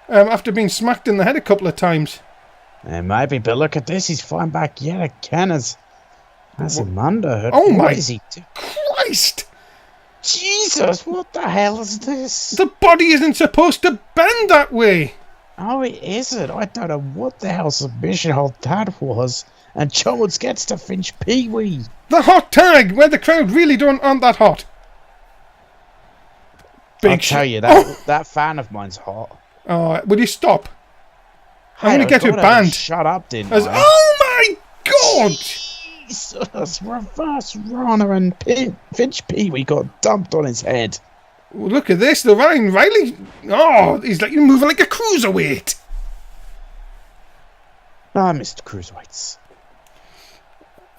after being smacked in the head a couple of times. It might be, but look at this. He's flying back yet again as Amanda. Oh, what my is he doing? Christ! Jesus, what the hell is this? The body isn't supposed to bend that way. Oh, it isn't. I don't know what the hell submission hold that was. And Jones gets to Finch Pee-wee. The hot tag, where the crowd really aren't that hot. I'll tell you, that fan of mine's hot. Will you stop? I'm going to get you banned. Shut up, didn't I? Oh my God! Jesus, reverse runner and Finch Pee-wee got dumped on his head. Well, look at this, the Ryan Riley. Oh, he's like moving like a cruiserweight. Mr. Cruiserweights.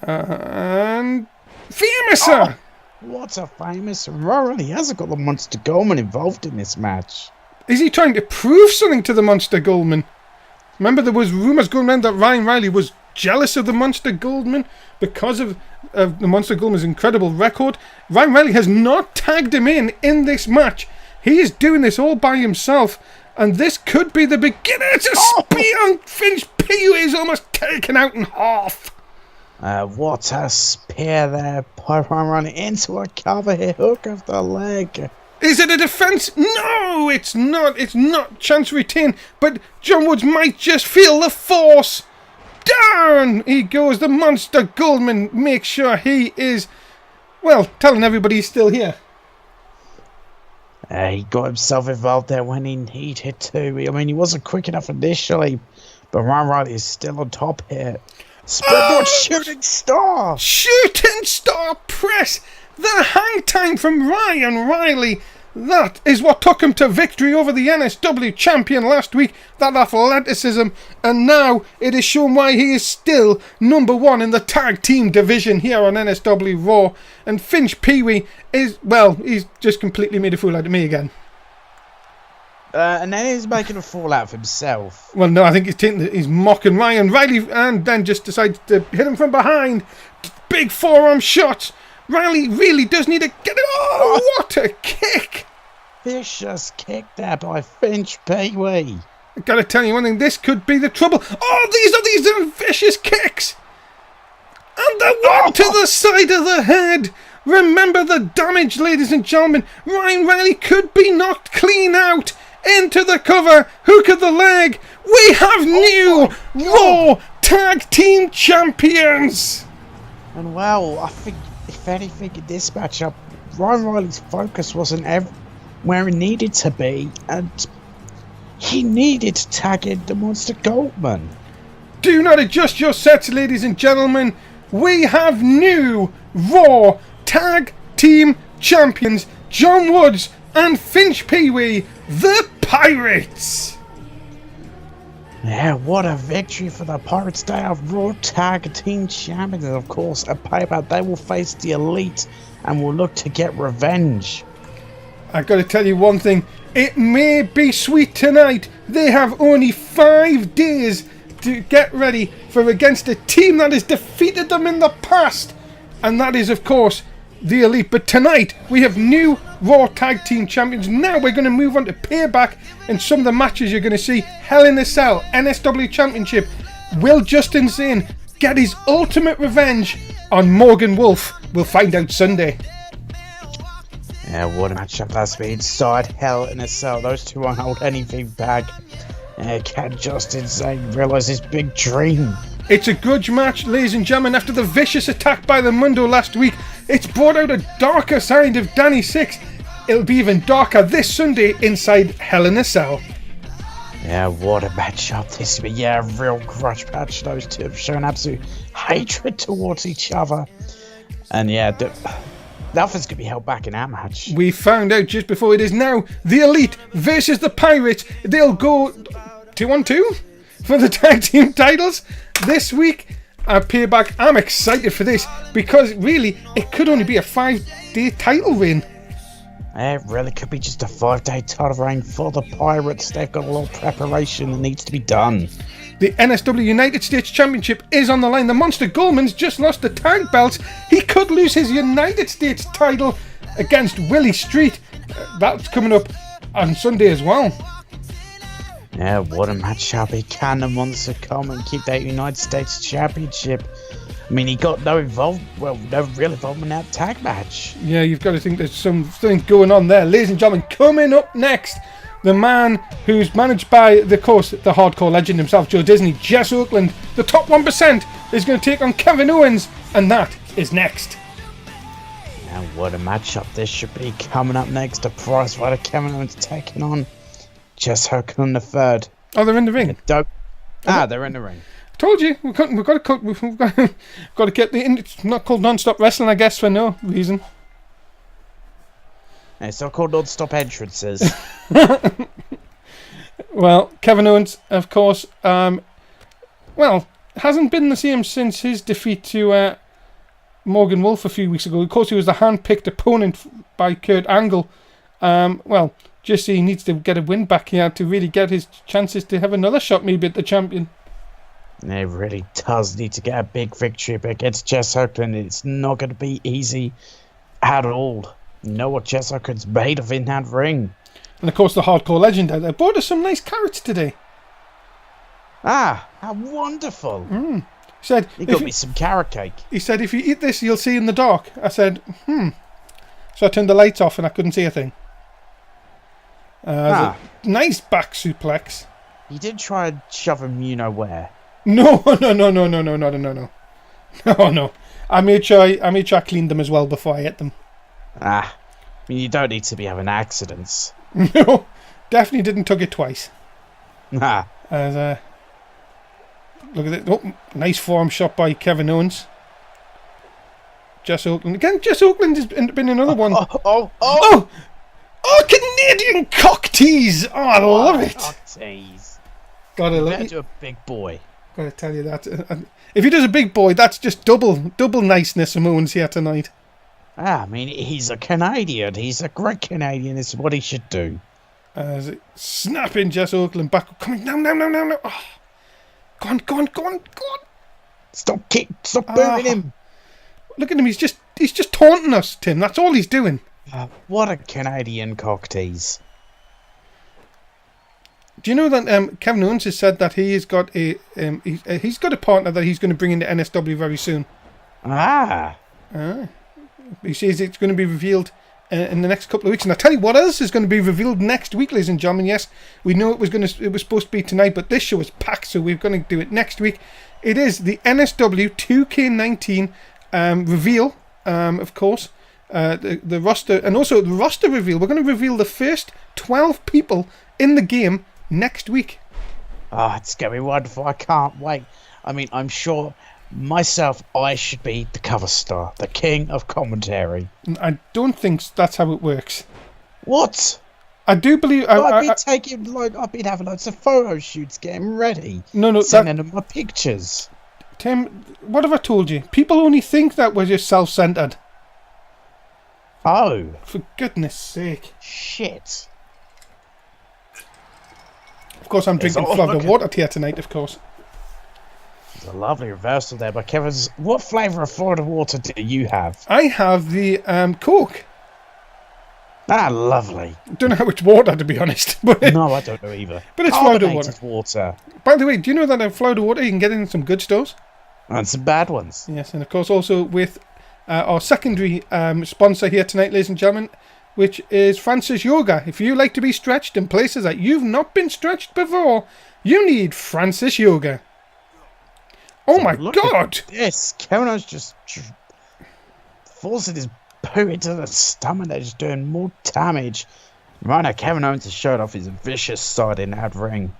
And Famouser. What a famous Rory. He hasn't got the Monster Goldman involved in this match. Is he trying to prove something to the Monster Goldman? Remember, there was rumours going around that Ryan Riley was jealous of the Monster Goldman because of the Monster Goldman's incredible record. Ryan Riley has not tagged him in this match. He is doing this all by himself, and this could be the beginning. It's a spear on Finch Pee-wee is almost taken out in half. What a spear there. Ryan Riley into a cover here, hook of the leg. Is it a defence? No, it's not. It's not. Chance retain. But John Woods might just feel the force. Down he goes. The Monster Goldman makes sure he is, well, telling everybody he's still here. He got himself involved there when he needed to. I mean, he wasn't quick enough initially, but Ryan Riley is still on top here. Springboard shooting star. Shooting star press. The hang time from Ryan Riley. That is what took him to victory over the NSW champion last week, that athleticism, and now it is shown why he is still number one in the tag team division here on NSW Raw. And Finch Pee-wee is, well, he's just completely made a fool out of me again. And then he's making a fool out of himself. Well, no, I think he's mocking Ryan Riley, and then just decides to hit him from behind. Big forearm shots. Riley really does need to get it. Oh, what a kick! Vicious kick there by Finch Pee-wee. I gotta tell you one thing, this could be the trouble. Oh, these are vicious kicks! And the one to the side of the head! Remember the damage, ladies and gentlemen. Ryan Riley could be knocked clean out. Into the cover, hook of the leg. We have new Raw Tag Team Champions! And well, I think, if anything, in this matchup, Ryan Riley's focus wasn't where it needed to be, and he needed to tag in the Monster Goldman. Do not adjust your sets, ladies and gentlemen. We have new Raw Tag Team Champions, John Woods and Finch Pee-wee, the Pirates. Yeah, what a victory for the Pirates. They are Raw Tag Team Champions, and of course, a payback. They will face the Elite and will look to get revenge. I've got to tell you one thing. It may be sweet tonight. They have only 5 days to get ready for against a team that has defeated them in the past. And that is, of course, the Elite. But tonight, we have new Raw Tag Team Champions. Now we're going to move on to Payback. And some of the matches you're going to see. Hell in a Cell, NSW Championship. Will Justin Zane get his ultimate revenge on Morgan Wolf? We'll find out Sunday. Yeah, what a matchup that's been. Inside Hell in a Cell. Those two won't hold anything back. Can Justin Zane realise his big dream? It's a grudge match, ladies and gentlemen. After the vicious attack by the Mundo last week, it's brought out a darker side of Danny Six. It'll be even darker this Sunday inside Hell in a Cell. Yeah, what a matchup this will be. Yeah, a real grudge match. Those two have shown absolute hatred towards each other. And yeah, nothing's going to be held back in that match. We found out just before it is now the Elite versus the Pirates. They'll go 2-on-2 for the tag team titles this week. Payback. I'm excited for this because really it could only be a 5-day title reign. It really could be just a 5-day title reign for the Pirates. They've got a lot of preparation that needs to be done. The NSW United States Championship is on the line. The Monster Goldman's just lost the tag belts. He could lose his United States title against Willie Street. That's coming up on Sunday as well. Yeah, what a matchup. Can the Monster come and keep that United States Championship? I mean, he got no real involvement in that tag match. Yeah, you've got to think there's something going on there. Ladies and gentlemen, coming up next, the man who's managed by, of course, the hardcore legend himself, Joe Disney, Jess Oakland, the top 1%, is going to take on Kevin Owens, and that is next. Now, what a matchup this should be. Coming up next, the prize fighter Kevin Owens taking on Jess Oakland III. Oh, they're in the ring. They're in the ring. I told you, we've got to get it's not called non-stop wrestling, I guess, for no reason. It's not called non-stop entrances. Well, Kevin Owens, of course, hasn't been the same since his defeat to Morgan Wolf a few weeks ago. Of course, he was the hand-picked opponent by Kurt Angle. Just he needs to get a win back here to really get his chances to have another shot maybe at the champion. He really does need to get a big victory against Jess Oakland. It's not going to be easy at all. You know what Jess Oakland's made of in that ring. And of course the hardcore legend out there bought us some nice carrots today. Ah, how wonderful. He said, he got me some carrot cake. He said, if you eat this, you'll see in the dark. I said, So I turned the lights off and I couldn't see a thing. Nice back suplex. You did try and shove him you-know-where. No. No. I made sure I cleaned them as well before I ate them. I mean, you don't need to be having accidents. No, definitely didn't tug it twice. Nah. Look at it. Oh, nice form shot by Kevin Owens. Jess Oakland. Again, Jess Oakland has been another one. Oh, Canadian cock tease. Oh, I love it. Cock tease. Gotta love Better it. to a big boy. Gotta tell you that. If he does a big boy, that's just double niceness from Owens here tonight. I mean, he's a Canadian. He's a great Canadian. It's what he should do. Snapping Jess Oakland back. Coming now. Oh. Go on. Stop booing him. Look at him. He's just taunting us, Tim. That's all he's doing. What a Canadian cock tease. Do you know that Kevin Owens has said that he's got a partner that he's going to bring into NSW very soon? He says it's going to be revealed in the next couple of weeks. And I tell you what else is going to be revealed next week, ladies and gentlemen. Yes, we know it was supposed to be tonight, but this show is packed, so we're going to do it next week. It is the NSW 2K19 reveal, of course. The roster, and also the roster reveal. We're going to reveal the first 12 people in the game next week. It's going to be wonderful. I can't wait. I mean, I'm sure myself, I should be the cover star, the king of commentary. I don't think that's how it works. What? I do believe... I've been having loads of photo shoots getting ready. No. Sending them my pictures. Tim, what have I told you? People only think that we're just self-centered. Oh. For goodness sake. Shit. Of course, I'm drinking Florida water here tonight, of course. There's a lovely reversal there by Kevin's. What flavour of Florida water do you have? I have the Coke. Lovely. Don't know how it's water, to be honest. But no, I don't know either. But it's Florida water. By the way, do you know that Florida water you can get in some good stores? And some bad ones. Yes, and of course also with our secondary sponsor here tonight, ladies and gentlemen, which is Francis Yoga. If you like to be stretched in places that you've not been stretched before, you need Francis Yoga. Oh my God! Yes, Kevin Owens just forcing his poo into the stomach. They're just doing more damage. Right now, Kevin Owens has showed off his vicious side in that ring.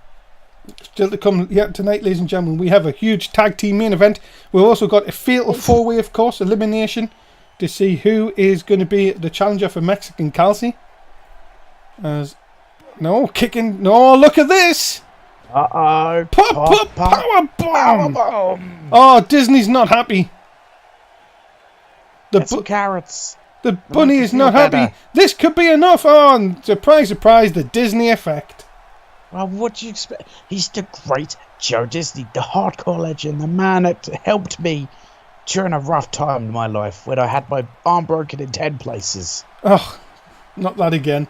Still to come tonight, ladies and gentlemen, we have a huge tag team main event. We've also got a fatal four-way, of course, elimination to see who is going to be the challenger for Mexican Calci. Look at this! Uh-oh. Power bomb! Oh, Disney's not happy. Some carrots. The bunny is not happy. This could be enough. Oh, and surprise, the Disney effect. Well, what do you expect? He's the great Joe Disney, the hardcore legend, the man that helped me during a rough time in my life when I had my arm broken in 10 places. Oh, not that again.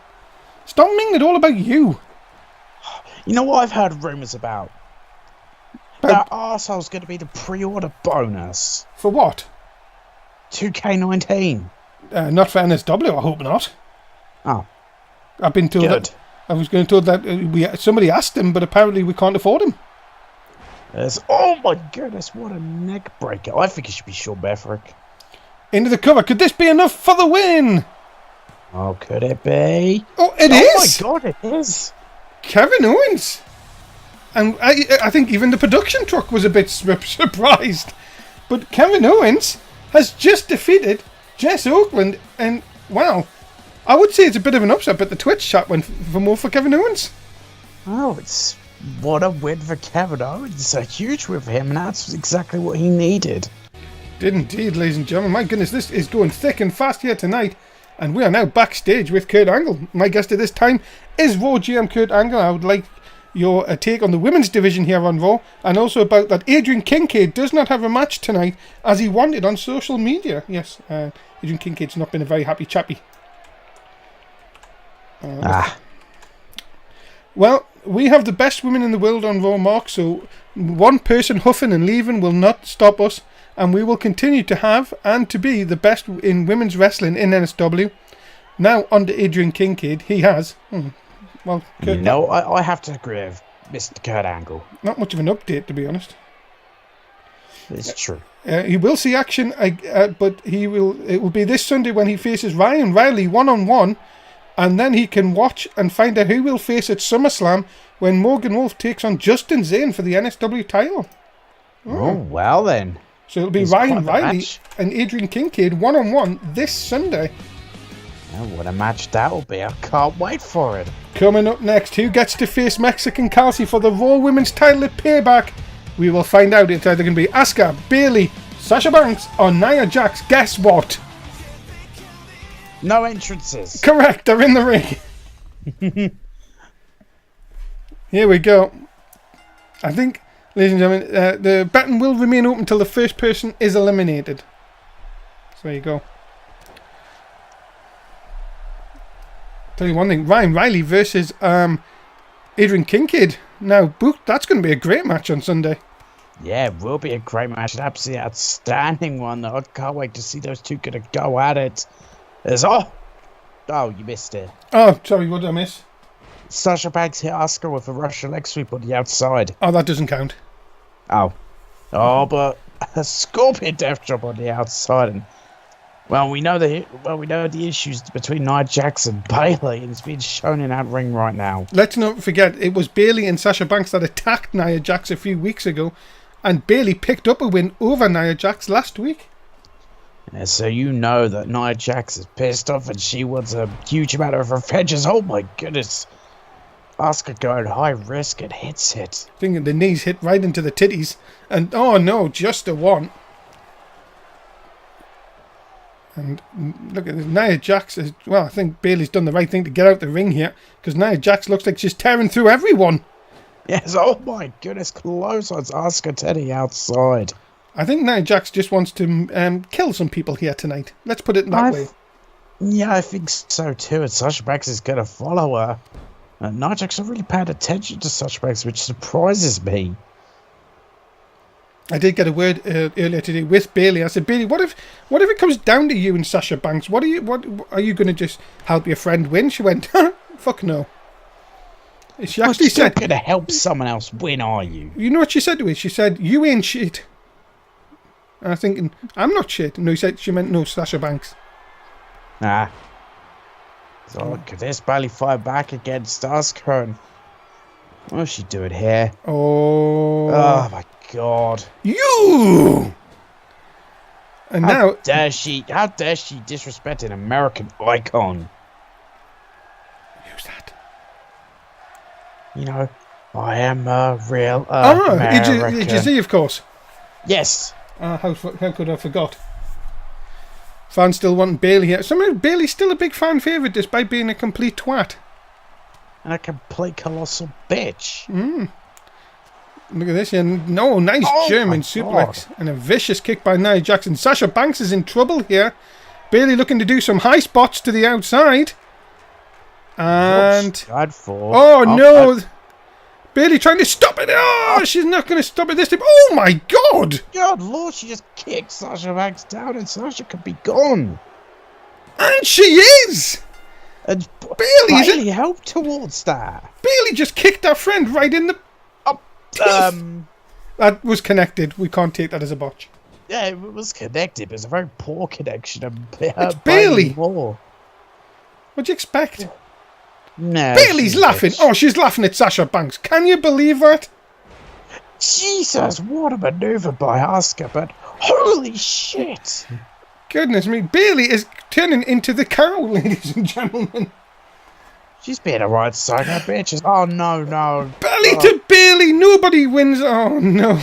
Stop making it all about you. You know what I've heard rumours about? That arsehole's going to be the pre-order bonus. For what? 2K19. Not for NSW, I hope not. Oh. I've been told Good. that. I was going to told that somebody asked him, but apparently we can't afford him. Yes. Oh my goodness, what a neck breaker. I think it should be Sean Bethrick. Into the cover. Could this be enough for the win? Oh, could it be? Oh, it is. Oh my God, it is. Kevin Owens. And I think even the production truck was a bit surprised. But Kevin Owens has just defeated Jess Oakland, and well, I would say it's a bit of an upset, but the Twitch chat went for more for Kevin Owens. Oh, what a win for Kevin Owens. It's a huge win for him, and that's exactly what he needed. Did indeed, ladies and gentlemen. My goodness, this is going thick and fast here tonight, and we are now backstage with Kurt Angle. My guest at this time is Raw GM Kurt Angle. I would like your take on the women's division here on Raw, and also about that Adrian Kincaid does not have a match tonight as he wanted on social media. Yes, Adrian Kincaid's not been a very happy chappy. Well, we have the best women in the world on Raw, Mark, so one person huffing and leaving will not stop us, and we will continue to have and to be the best in women's wrestling in NSW. Now, under Adrian Kincaid, he has... Kurt, no, I have to agree with Mr. Kurt Angle. Not much of an update, to be honest. It's true. He will see action, but it will be this Sunday when he faces Ryan Riley one-on-one, and then he can watch and find out who will face at SummerSlam when Morgan Wolf takes on Justin Zane for the NSW title. Oh, well then. So it'll be Ryan Riley and Adrian Kincaid one-on-one this Sunday. Oh, what a match that'll be. I can't wait for it. Coming up next, who gets to face Mexican Kelsey for the Raw Women's title at Payback? We will find out. It's either going to be Asuka, Bayley, Sasha Banks, or Nia Jax. Guess what? No entrances. Correct, they're in the ring. Here we go. I think, ladies and gentlemen, the betting will remain open until the first person is eliminated. So there you go. Tell you one thing, Ryan Riley versus Adrian Kincaid. Now, that's going to be a great match on Sunday. Yeah, it will be a great match. An absolutely outstanding one. I can't wait to see those two going to go at it. Oh, you missed it. Oh, sorry, what did I miss? Sasha Banks hit Asuka with a Russian leg sweep on the outside. Oh, that doesn't count. Oh, but a Scorpion death drop on the outside. And well, we know the issues between Nia Jax and Bayley, and it's being shown in that ring right now. Let's not forget, it was Bayley and Sasha Banks that attacked Nia Jax a few weeks ago, and Bayley picked up a win over Nia Jax last week. Yeah, so you know that Nia Jax is pissed off, and she wants a huge amount of revenge. Oh my goodness. Asuka going high risk and hits it. Thinking the knees hit right into the titties. And oh no, just a one. And look at this. Nia Jax is, well, I think Bayley's done the right thing to get out the ring here. Because Nia Jax looks like she's tearing through everyone. Yes, oh my goodness, close on Asuka to the outside. I think Nia Jax just wants to kill some people here tonight. Let's put it that way. Yeah, I think so too. And Sasha Banks is going to follow her. Nia Jax really paid attention to Sasha Banks, which surprises me. I did get a word earlier today with Bayley. I said, Bayley, what if it comes down to you and Sasha Banks? What are you going to just help your friend win? She went, fuck no. She actually said, going to help someone else win, are you? You know what she said to me? She said, you ain't shit. And I'm thinking, I'm not shit. No, she meant no, Sasha Banks. Nah. So look at this, Bayley fight back against Asuka. What's she doing here? Oh my god. You! And how dare she disrespect an American icon? Who's that? You know, I am a real American. Did you see, of course? Yes. How could I forgot? Fans still want Bayley here. Somehow Bayley's still a big fan favourite despite being a complete twat. And a complete colossal bitch. Look at this. No, nice German suplex. And a vicious kick by Nia Jax. Sasha Banks is in trouble here. Bayley looking to do some high spots to the outside. And... no! Bayley trying to stop it. Oh, she's not going to stop it this time. Oh my god! God Lord, she just kicked Sasha Banks down and Sasha could be gone. And she is! And Bayley helped towards that. Bayley just kicked her friend right in the... That was connected. We can't take that as a botch. Yeah, it was connected, but it's a very poor connection. It's Bayley. More. What'd you expect? No. Bayley's laughing. Oh, she's laughing at Sasha Banks. Can you believe that? Jesus, what a maneuver by Asuka, but holy shit. Goodness me, Bayley is turning into the cow, ladies and gentlemen. She's being a right side of bitches. Oh, no. Belly to Bayley. Nobody wins. Oh, no.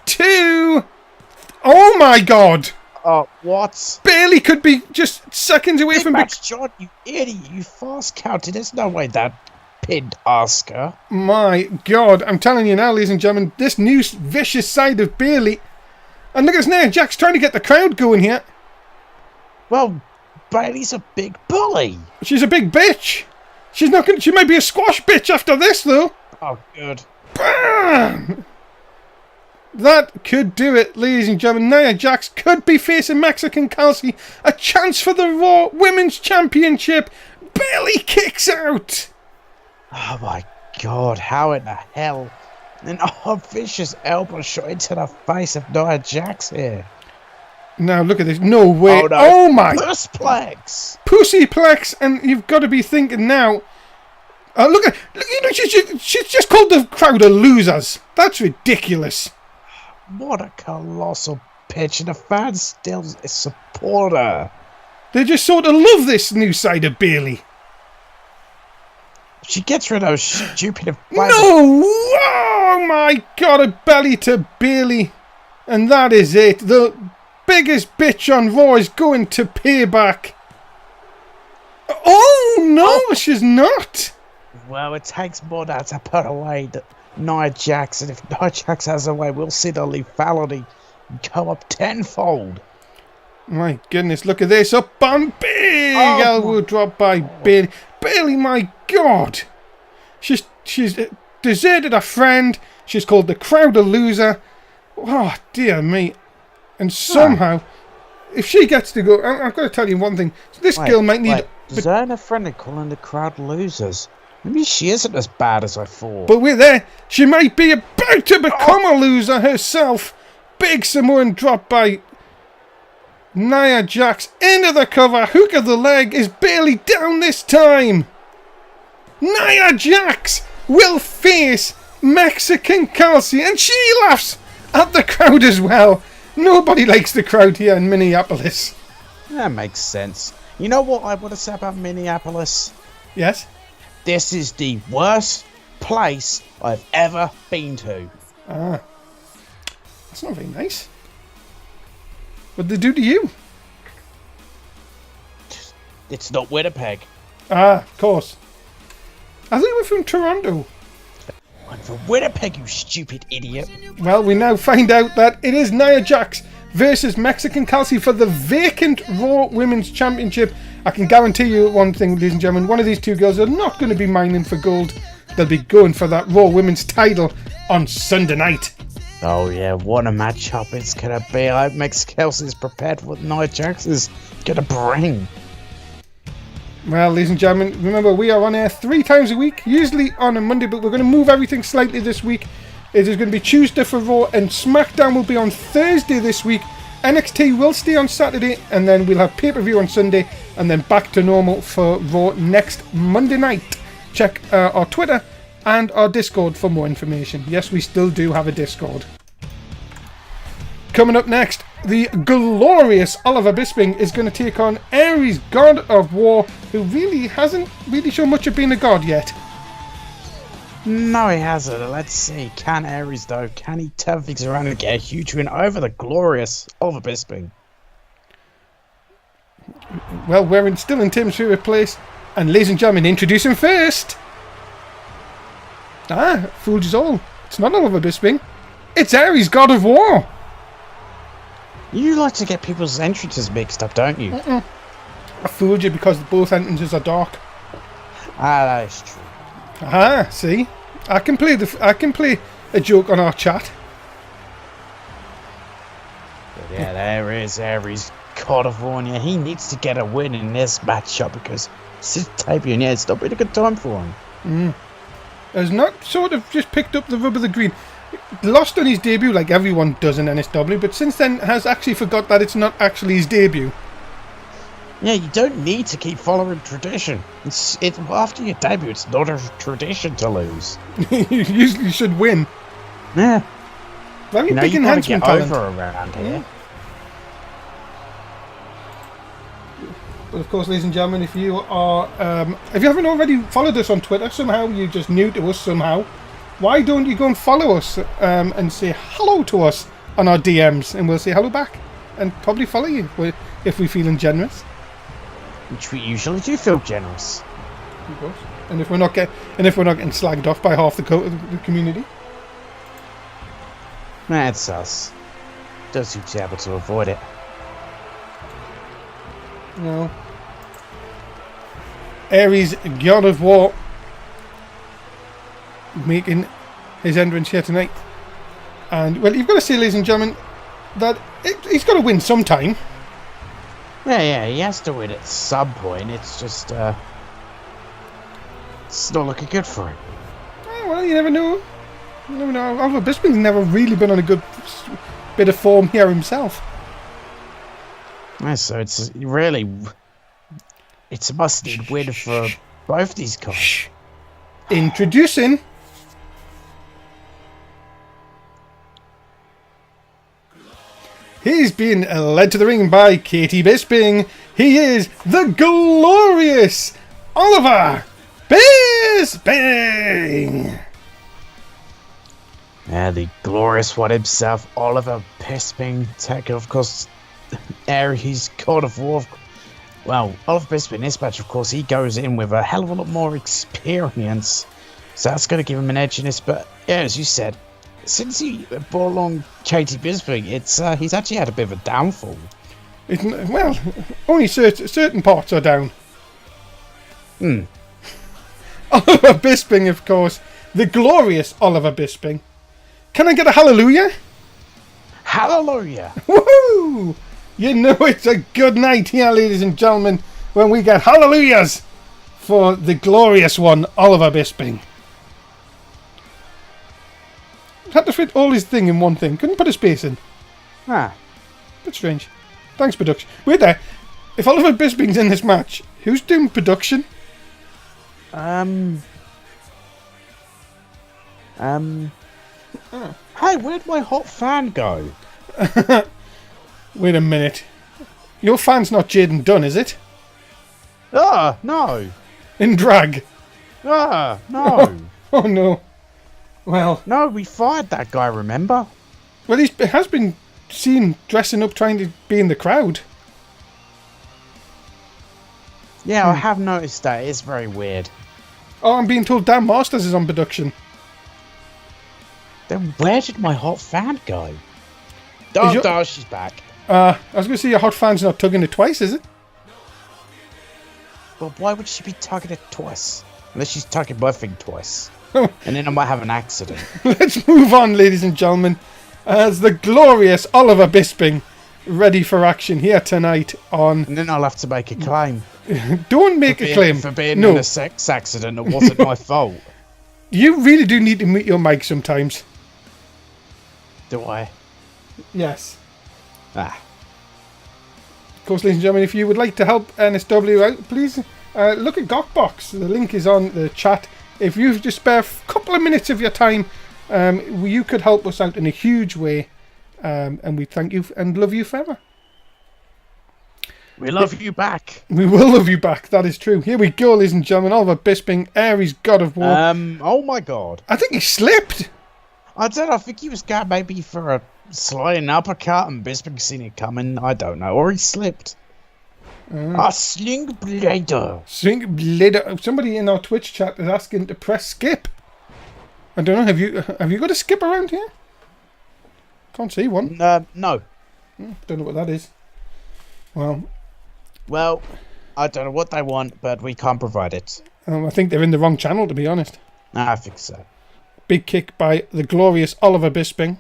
2. Oh, my God. Oh, what? Bayley could be just seconds away from... John, you idiot. You fast counted. There's no way that pinned Asuka. My God. I'm telling you now, ladies and gentlemen, this new vicious side of Bayley. And look at this now. Jack's trying to get the crowd going here. Well, Bayley's a big bully. She's a big bitch. She's not going. She might be a squash bitch after this, though. Oh, good. Bam! That could do it, ladies and gentlemen. Nia Jax could be facing Mexican Kelsey. A chance for the Raw Women's Championship. Bayley kicks out. Oh my God! How in the hell? An vicious elbow shot into the face of Nia Jax here. Now look at this. No way. Oh, no. Oh my. Pussplex. Pussyplex. And you've got to be thinking now. Look, you know, she's just called the crowd a losers. That's ridiculous. What a colossal pitch, and the fans still support her. They just sort of love this new side of Bayley. She gets rid of those stupid... No! Oh my God, a belly to Bayley. And that is it. The biggest bitch on Raw is going to payback. Oh, no, she's not. Well, it takes more than to put away Nia Jax. And if Nia Jax has her way, we'll see the lethality go up tenfold. My goodness, look at this. Up on big elbow drop by Bayley. Bayley, my God. She's deserted a friend. She's called the crowd a loser. Oh, dear me. And somehow, if she gets to go... I've got to tell you one thing. This girl might need... Deserting a friend and calling the crowd losers. Maybe she isn't as bad as I thought. But we're there. She might be about to become a loser herself. Big Samoan drop by Nia Jax into the cover. Hook of the leg. Is Bayley down this time? Nia Jax will face Mexican Kelsey, and she laughs at the crowd as well. Nobody likes the crowd here in Minneapolis. That makes sense. You know what I want to say about Minneapolis? Yes? This is the worst place I've ever been to. Ah. That's not very nice. What did they do to you? It's not Winnipeg. Ah, of course. I think we're from Toronto. I'm from Winnipeg, you stupid idiot. Well, we now find out that it is Nia Jax versus Mexican Kelsey for the vacant Raw Women's Championship. I can guarantee you one thing, ladies and gentlemen. One of these two girls are not going to be mining for gold. They'll be going for that Raw Women's title on Sunday night. Oh yeah, what a matchup it's going to be. I hope Mexican Kelsey's prepared for what Nia Jax is going to bring. Well, ladies and gentlemen, remember we are on air 3 times a week, usually on a Monday, but we're going to move everything slightly this week. It is going to be Tuesday for Raw, and SmackDown will be on Thursday this week. NXT will stay on Saturday, and then we'll have pay-per-view on Sunday, and then back to normal for Raw next Monday night. Check our Twitter and our Discord for more information. Yes, we still do have a Discord. Coming up next, the glorious Oliver Bisping is going to take on Ares, God of War, who really hasn't shown much of being a god yet. No, he hasn't. Let's see. Can Ares, though? Can he turn things around and get a huge win over the glorious Oliver Bisping? Well, we're still in Tim's favourite place. And ladies and gentlemen, introduce him first. Fooled you all. It's not Oliver Bisping. It's Ares, God of War. You like to get people's entrances mixed up, don't you? I fooled you because both entrances are dark. That is true. See? I can play a joke on our chat. But yeah, there is Ares, God of War. Yeah, he needs to get a win in this matchup because since debut, it's not been a good time for him. Has not sort of just picked up the rub of the green. Lost on his debut like everyone does in NSW, but since then has actually forgot that it's not actually his debut. Yeah, you don't need to keep following tradition. It's after your debut, it's not a tradition to lose. You usually should win. Yeah. Very big enhancement talent. Over around here. But of course, ladies and gentlemen, if you haven't already followed us on Twitter, somehow you're just new to us somehow, why don't you go and follow us and say hello to us on our DMs, and we'll say hello back and probably follow you if we're feeling generous. Which we usually do feel generous. Of course. And if we're not getting slagged off by half the community. That's us. Does seem to be able to avoid it. No. Ares, God of War, making his entrance here tonight. And, well, you've got to say, ladies and gentlemen, that he's got to win sometime. Yeah, he has to win at some point. It's just, it's not looking good for him. Well, you never know. You never know. Oliver Bisping's never really been on a good bit of form here himself. Yeah, so it's really... It's a must-win win for both these guys. Introducing... He's being led to the ring by Katie Bisping. He is the glorious Oliver Bisping. Yeah, the glorious one himself, Oliver Bisping, taking, of course, Aries, God of War. Well, Oliver Bisping in this match, of course, he goes in with a hell of a lot more experience. So that's going to give him an edge in this. But, yeah, as you said, since he brought along Katie Bisping, he's actually had a bit of a downfall. Well, only certain parts are down. Oliver Bisping, of course, the glorious Oliver Bisping. Can I get a hallelujah? Hallelujah! Woohoo! You know it's a good night here, ladies and gentlemen, when we get hallelujahs for the glorious one, Oliver Bisping. Had to fit all his thing in one thing. Couldn't put a space in. Bit strange. Thanks, production. Wait there. If Oliver Bisping's in this match, who's doing production? Hey, where'd my hot fan go? Wait a minute. Your fan's not Jaden Dunn, is it? No. In drag? No. Oh, no. Well... No, we fired that guy, remember? Well, he has been seen dressing up trying to be in the crowd. Yeah, I have noticed that. It's very weird. Oh, I'm being told Dan Masters is on production. Then where did my hot fan go? Oh, she's back. I was going to say your hot fan's not tugging it twice, is it? Well, why would she be tugging it twice? Unless she's tugging my thing twice. And then I might have an accident. Let's move on, ladies and gentlemen, as the glorious Oliver Bisping ready for action here tonight on... And then I'll have to make a claim. Don't make a claim. For being in a sex accident that wasn't my fault. You really do need to mute your mic sometimes. Do I? Yes. Of course, ladies and gentlemen, if you would like to help NSW out, please look at Gokbox. The link is on the chat. If you just spare a couple of minutes of your time, you could help us out in a huge way. And we thank you and love you forever. We love you back. We will love you back. That is true. Here we go, ladies and gentlemen. Oliver Bisping, Aries, God of War. Oh my God. I think he slipped. I don't know. I think he was going maybe for a sliding uppercut and Bisping seen it coming. I don't know. Or he slipped. A sling blader. Sling blader. Somebody in our Twitch chat is asking to press skip. I don't know. Have you got a skip around here? Can't see one. No. Don't know what that is. Well, I don't know what they want, but we can't provide it. I think they're in the wrong channel, to be honest. I think so. Big kick by the glorious Oliver Bisping.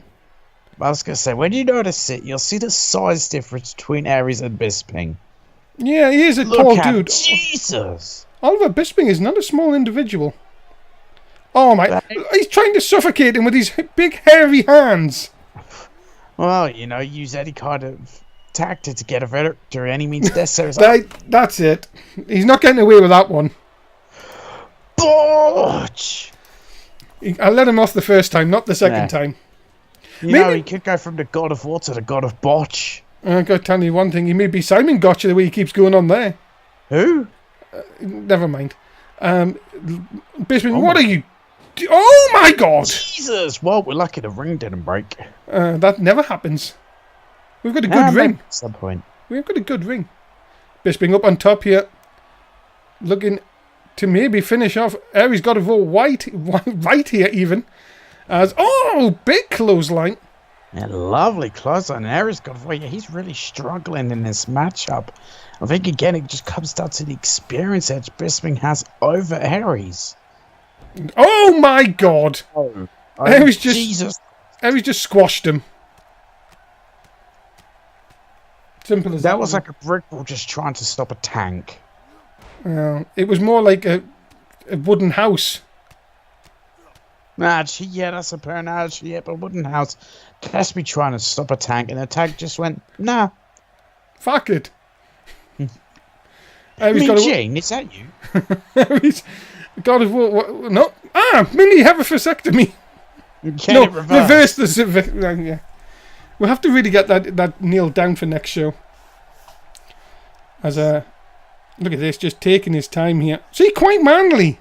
I was going to say, when you notice it, you'll see the size difference between Aries and Bisping. Yeah, he is a tall dude. Jesus! Oliver Bisping is not a small individual. Oh my... He's trying to suffocate him with his big hairy hands. Well, use any kind of tactic to get a victory any means necessary. That's it. He's not getting away with that one. Botch! I let him off the first time, not the second time. He could go from the God of War to the God of Botch. I've got to tell you one thing. He may be Simon Gotcha the way he keeps going on there. Who? Never mind. Bisping, what are you... Oh my God! Jesus! Well, we're lucky the ring didn't break. That never happens. We've got a good ring. At some point. We've got a good ring. Bisping up on top here. Looking to maybe finish off. Aries got a vote right here even. Big clothesline. Yeah, lovely clothesline. Aries got a vote. Yeah, he's really struggling in this matchup. I think again it just comes down to the experience edge Bisping has over Aries. Oh my God! Aries Jesus! Aries just squashed him. Simple as that. That was like a brick wall just trying to stop a tank. It was more like a wooden house. Yeah, that's a fair analogy. Yeah, but a wooden house. That's me trying to stop a tank, and the tank just went, nah. Fuck it. Jane, is that you? Aries, God of War. No. Mini have a vasectomy. Reverse the... Yeah. We'll have to really get that nailed down for next show. As look at this, just taking his time here. See, quite manly.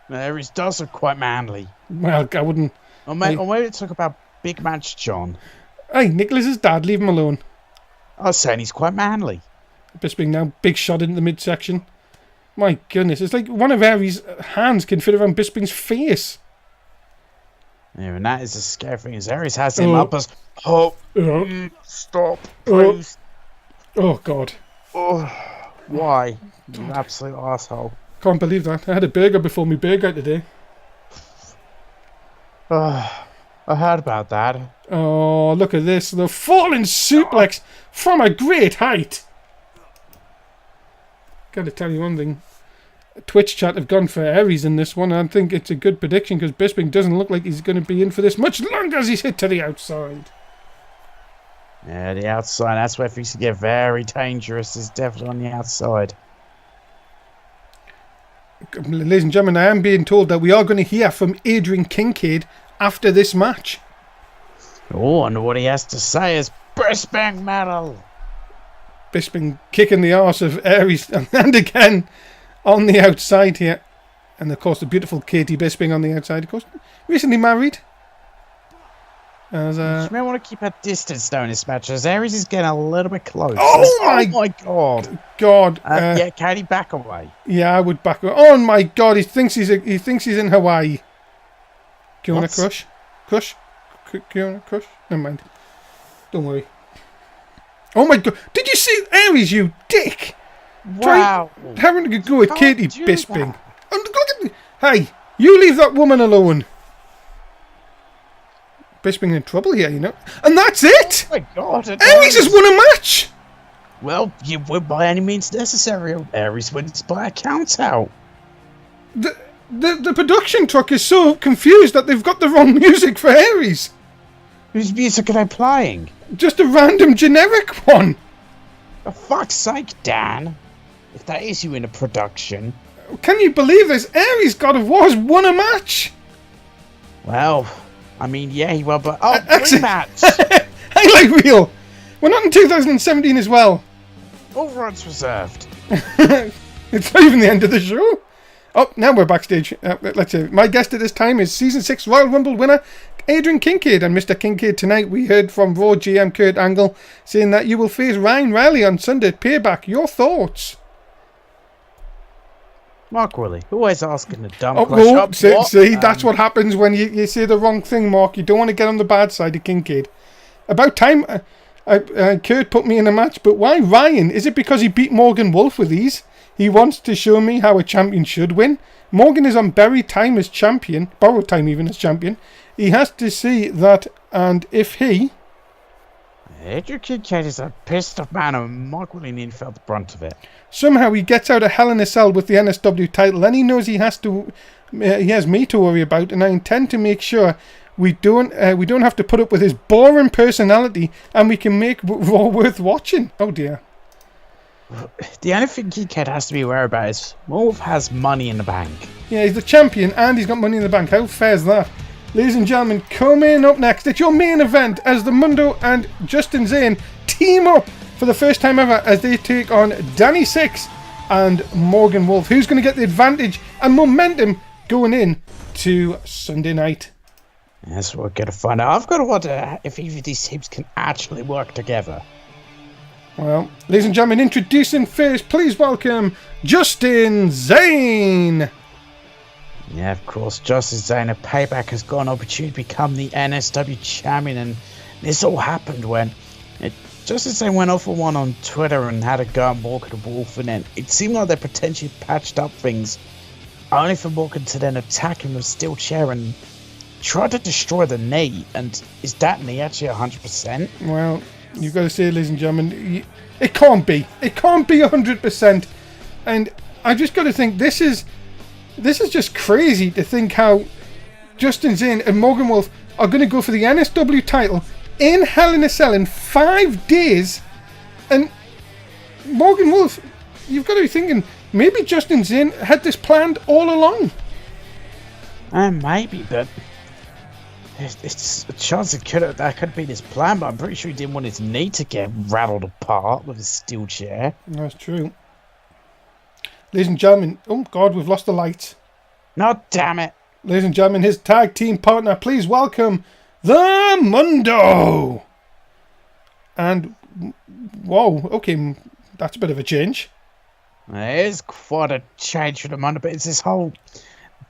Aries does look quite manly. Well, I wouldn't. Or maybe talk about Big Match John. Hey, Nicholas's dad, leave him alone. I was saying he's quite manly. Bisping now, big shot into the midsection. My goodness, it's like one of Aries' hands can fit around Bisping's face. Yeah, and that is the scary thing, is Aries has him up as... Stop, please. Oh, God. Oh, why? You absolute asshole. Can't believe that. I had a burger before my burger today. I heard about that. Oh, look at this. The falling suplex from a great height. Gotta tell you one thing. Twitch chat have gone for Aries in this one. I think it's a good prediction because Bisping doesn't look like he's going to be in for this much longer as he's hit to the outside. Yeah, the outside. That's where things get very dangerous. Is definitely on the outside. Ladies and gentlemen, I am being told that we are going to hear from Adrian Kincaid after this match. Oh, and what he has to say is Bisping metal. Bisping kicking the arse of Aries and again on the outside here. And of course the beautiful Katie Bisping on the outside, of course. Recently married. As, you may want to keep a distance though in this match, as Aries is getting a little bit close. Oh my god! Yeah, Katie, back away. Yeah, I would back away. Oh my god! He thinks he's in Hawaii. Do you want to crush? Crush? Do you want to crush? Never mind. Don't worry. Oh my god! Did you see Aries? You dick! Wow! Having to go with Katie Bisping. Hey, you leave that woman alone. Bisping in trouble here, you know. And that's it! Oh my god. Aries has won a match! Well, you win by any means necessary. Aries wins by a count out. The production truck is so confused that they've got the wrong music for Aries. Whose music are they playing? Just a random generic one. For fuck's sake, Dan. If that is you in a production. Can you believe this? Aries God of War has won a match. Well, I mean, yeah, he will, but... Oh, rematch! Highlight reel! We're not in 2017 as well. All rights reserved. It's not even the end of the show. Oh, now we're backstage. Let's see. My guest at this time is Season 6 Royal Rumble winner, Adrian Kincaid. And Mr. Kincaid, tonight we heard from Raw GM Kurt Angle saying that you will face Ryan Riley on Sunday at Payback. Your thoughts? Mark Willie, always asking the dumb question. See, that's what happens when you say the wrong thing, Mark. You don't want to get on the bad side of Kincaid. About time Kurt put me in a match, but why Ryan? Is it because he beat Morgan Wolf with ease? He wants to show me how a champion should win. Morgan is on borrowed time as champion. He has to see that, and if he... Adrian Kincaid is a pissed off man, and Mark Willie nearly felt the brunt of it. Somehow he gets out of Hell in a Cell with the NSW title, and he knows he has me to worry about, and I intend to make sure we don't have to put up with his boring personality, and we can make Raw worth watching. Oh dear. The only thing Kincaid has to be aware about is Wolf has money in the bank. Yeah, he's the champion, and he's got money in the bank. How fair is that? Ladies and gentlemen, coming up next, it's your main event as the Mundo and Justin Zane team up for the first time ever as they take on Danny Six and Morgan Wolf. Who's going to get the advantage and momentum going in to Sunday night? That's what we're going to find out. I've got to wonder if either of these teams can actually work together. Well, ladies and gentlemen, introducing first, please welcome Justin Zane. Yeah, of course, Justin Zane of Payback has got an opportunity to become the NSW champion, and this all happened when Justin Zane went off for one on Twitter and had a go at Morgan Wolf, and then it seemed like they potentially patched up things, only for Morgan to then attack him with a steel chair and try to destroy the knee. And is that knee actually 100%? Well, you've got to say, ladies and gentlemen, it can't be. It can't be 100%. And I just got to think, this is just crazy to think how Justin Zane and Morgan Wolf are going to go for the NSW title in Hell in a Cell in 5 days. And Morgan Wolf, you've got to be thinking, maybe Justin Zane had this planned all along. Maybe, but It's a chance that could have been his plan, but I'm pretty sure he didn't want his knee to get rattled apart with his steel chair. That's true. Ladies and gentlemen, oh God, we've lost the lights. No, damn it. Ladies and gentlemen, his tag team partner, please welcome the Mundo. And, whoa, okay, that's a bit of a change. It is quite a change for the Mundo, but it's this whole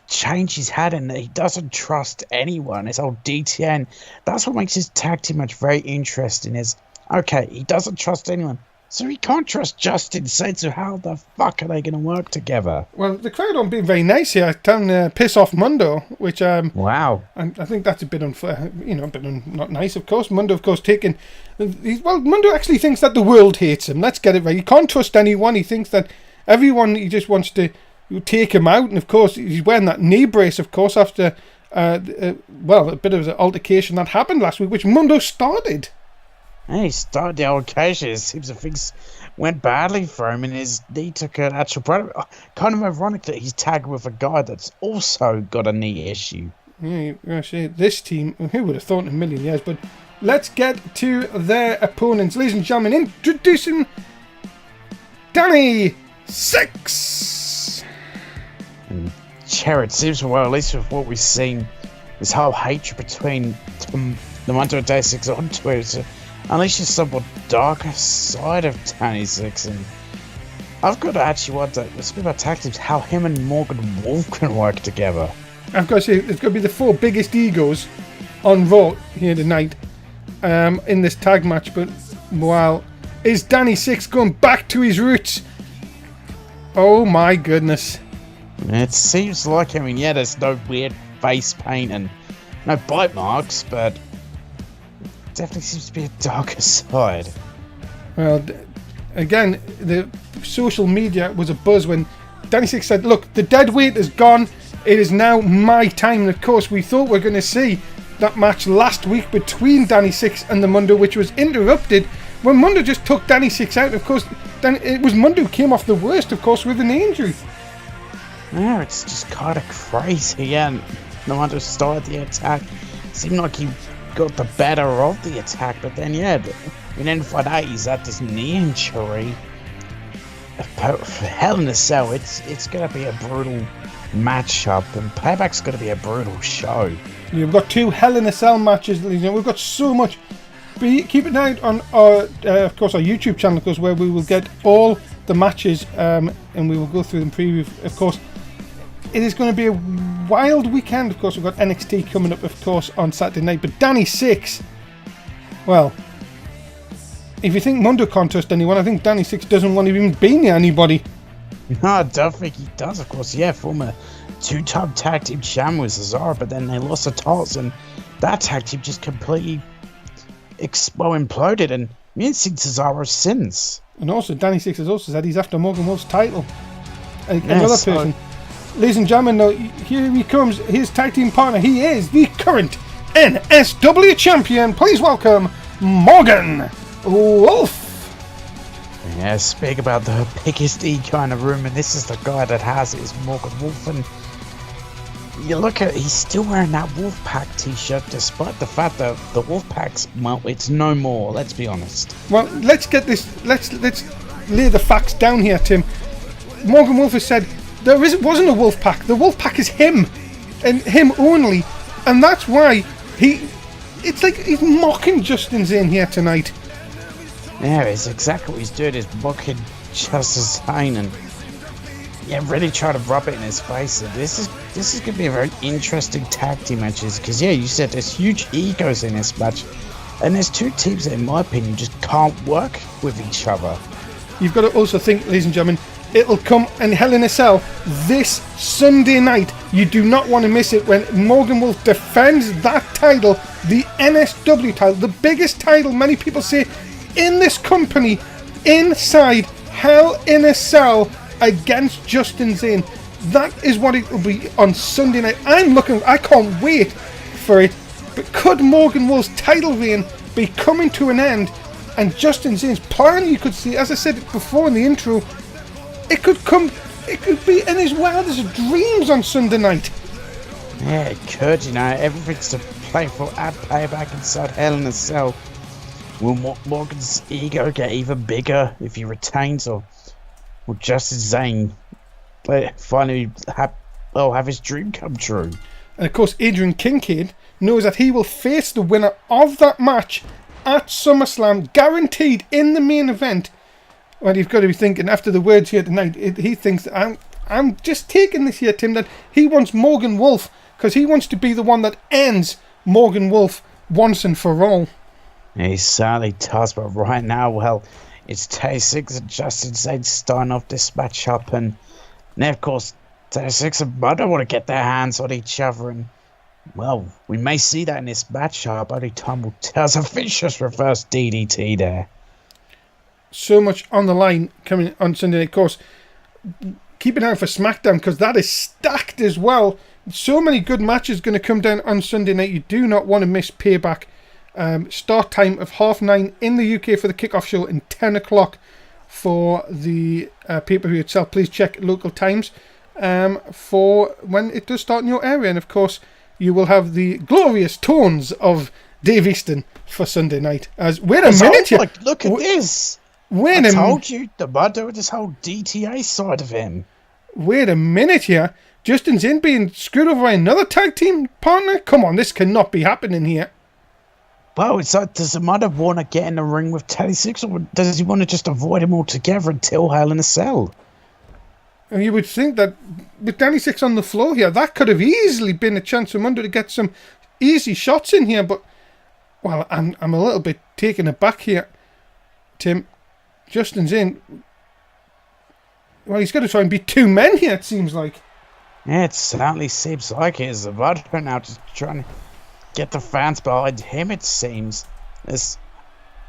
change he's had in that he doesn't trust anyone. His whole DTN. That's what makes his tag team match very interesting is, okay, he doesn't trust anyone. So he can't trust Justin Saint, so how the fuck are they going to work together? Well, the crowd aren't being very nice here. Telling piss off Mundo, which wow, I think that's a bit unfair. You know, a bit not nice. Of course, Mundo, of course, Mundo actually thinks that the world hates him. Let's get it right. He can't trust anyone. He thinks that everyone. He just wants to take him out. And of course, he's wearing that knee brace. Of course, after a bit of an altercation that happened last week, which Mundo started. Hey, he started the altercation. It seems that things went badly for him and his knee took an actual break. Kind of ironic that he's tagged with a guy that's also got a knee issue. Yeah, this team, who would have thought in a million years? But let's get to their opponents. Ladies and gentlemen, introducing Danny Six. And Jared seems, well, at least with what we've seen, this whole hatred between the Mundo and Danny Six on Twitter unleashes somewhat darker side of Danny Six, and I've got to actually wonder, speaking about tag teams, how him and Morgan Wolf can work together. I've got to say, it's going to be the 4 biggest egos on Raw here tonight in this tag match, but wow, is Danny Six going back to his roots? Oh my goodness. It seems like, I mean, yeah, there's no weird face paint and no bite marks, but definitely seems to be a darker side. Well, again, the social media was a buzz when Danny Six said, look, the dead weight is gone, it is now my time. And of course, we thought we were going to see that match last week between Danny Six and the Mundo, which was interrupted when Mundo just took Danny Six out. Of course, it was Mundo who came off the worst, of course, with an injury. Yeah, it's just kind of crazy. Yeah, the Mundo started the attack. Seemed like he got the better of the attack, but then we then find out he's had this knee injury. For Hell in a Cell, it's gonna be a brutal matchup, and Payback's gonna be a brutal show. We've got 2 Hell in a Cell matches. We've got so much. Keep an eye on our, of course, our YouTube channel, because where we will get all the matches, and we will go through them preview. Of course, it is going to be a wild weekend. Of course, we've got NXT coming up, of course, on Saturday night. But Danny Six, well, if you think Mundo can't trust anyone, I think Danny Six doesn't want to even be near anybody. No, I don't think he does, of course. Yeah, former 2-time tag team champion with Cesaro, but then they lost the titles, and that tag team just completely imploded, and we haven't seen Cesaro since. And also, Danny Six has also said he's after Morgan Wolf's title. Another person. Ladies and gentlemen, now, here he comes, his tag team partner. He is the current NSW champion. Please welcome Morgan Wolf. Yeah, speak about the biggest ego in the room, and this is the guy that has it, is Morgan Wolf. And you look at, he's still wearing that Wolfpack t-shirt, despite the fact that the Wolfpack's, well, it's no more, let's be honest. Well, let's get this, let's lay the facts down here, Tim. Morgan Wolf has said wasn't a Wolfpack. The Wolfpack is him, and him only, and that's why it's like he's mocking Justin Zane here tonight. Yeah, it's exactly what he's doing, is mocking Justin Zane, and yeah, really trying to rub it in his face. And this is going to be a very interesting tag team matches, because yeah, you said there's huge egos in this match, and there's 2 teams that, in my opinion, just can't work with each other. You've got to also think, ladies and gentlemen, it'll come in Hell in a Cell this Sunday night. You do not want to miss it when Morgan Wolf defends that title, the NSW title, the biggest title, many people say, in this company, inside Hell in a Cell against Justin Zane. That is what it will be on Sunday night. I can't wait for it. But could Morgan Wolf's title reign be coming to an end, and Justin Zane's plan, you could see, as I said before in the intro, it could be in his wildest dreams on Sunday night. Yeah, it could, everything's play for at Payback inside Hell in a Cell. Will Morgan's ego get even bigger if he retains, or will Justice Zane finally have his dream come true? And of course, Adrian Kincaid knows that he will face the winner of that match at SummerSlam, guaranteed in the main event. Well, you've got to be thinking, after the words here tonight, he thinks, I'm just taking this here, Tim, that he wants Morgan Wolf, because he wants to be the one that ends Morgan Wolf once and for all. He certainly does, but right now, well, it's Tay6 and Justin Zane starting off this matchup, and then, of course, Tay6 and Mudder want to get their hands on each other, and, well, we may see that in this matchup. Only time will tell. There's a vicious reverse DDT there. So much on the line coming on Sunday night. Of course, keep an eye out for SmackDown, because that is stacked as well. So many good matches going to come down on Sunday night. You do not want to miss Payback. Start time of 9:30 in the UK for the kickoff show, and 10 o'clock for the pay-per-view itself. Please check local times for when it does start in your area. And of course, you will have the glorious tones of Dave Easton for Sunday night. Wait a minute here. Look at this. I told you, the Mudder with this whole DTA side of him. Wait a minute here. Justin Zinn being screwed over by another tag team partner? Come on, this cannot be happening here. Well, it's like, does the Mudder want to get in the ring with Tay6, or does he want to just avoid him altogether until Hell in a Cell? And you would think that with Danny Six on the floor here, that could have easily been a chance for Mudder to get some easy shots in here, but, well, I'm a little bit taken aback here, Tim. Justin's in. Well, he's got to try and beat two men here, it seems like. Yeah, it certainly seems like it. Is the Mudder now just trying to get the fans behind him, it seems.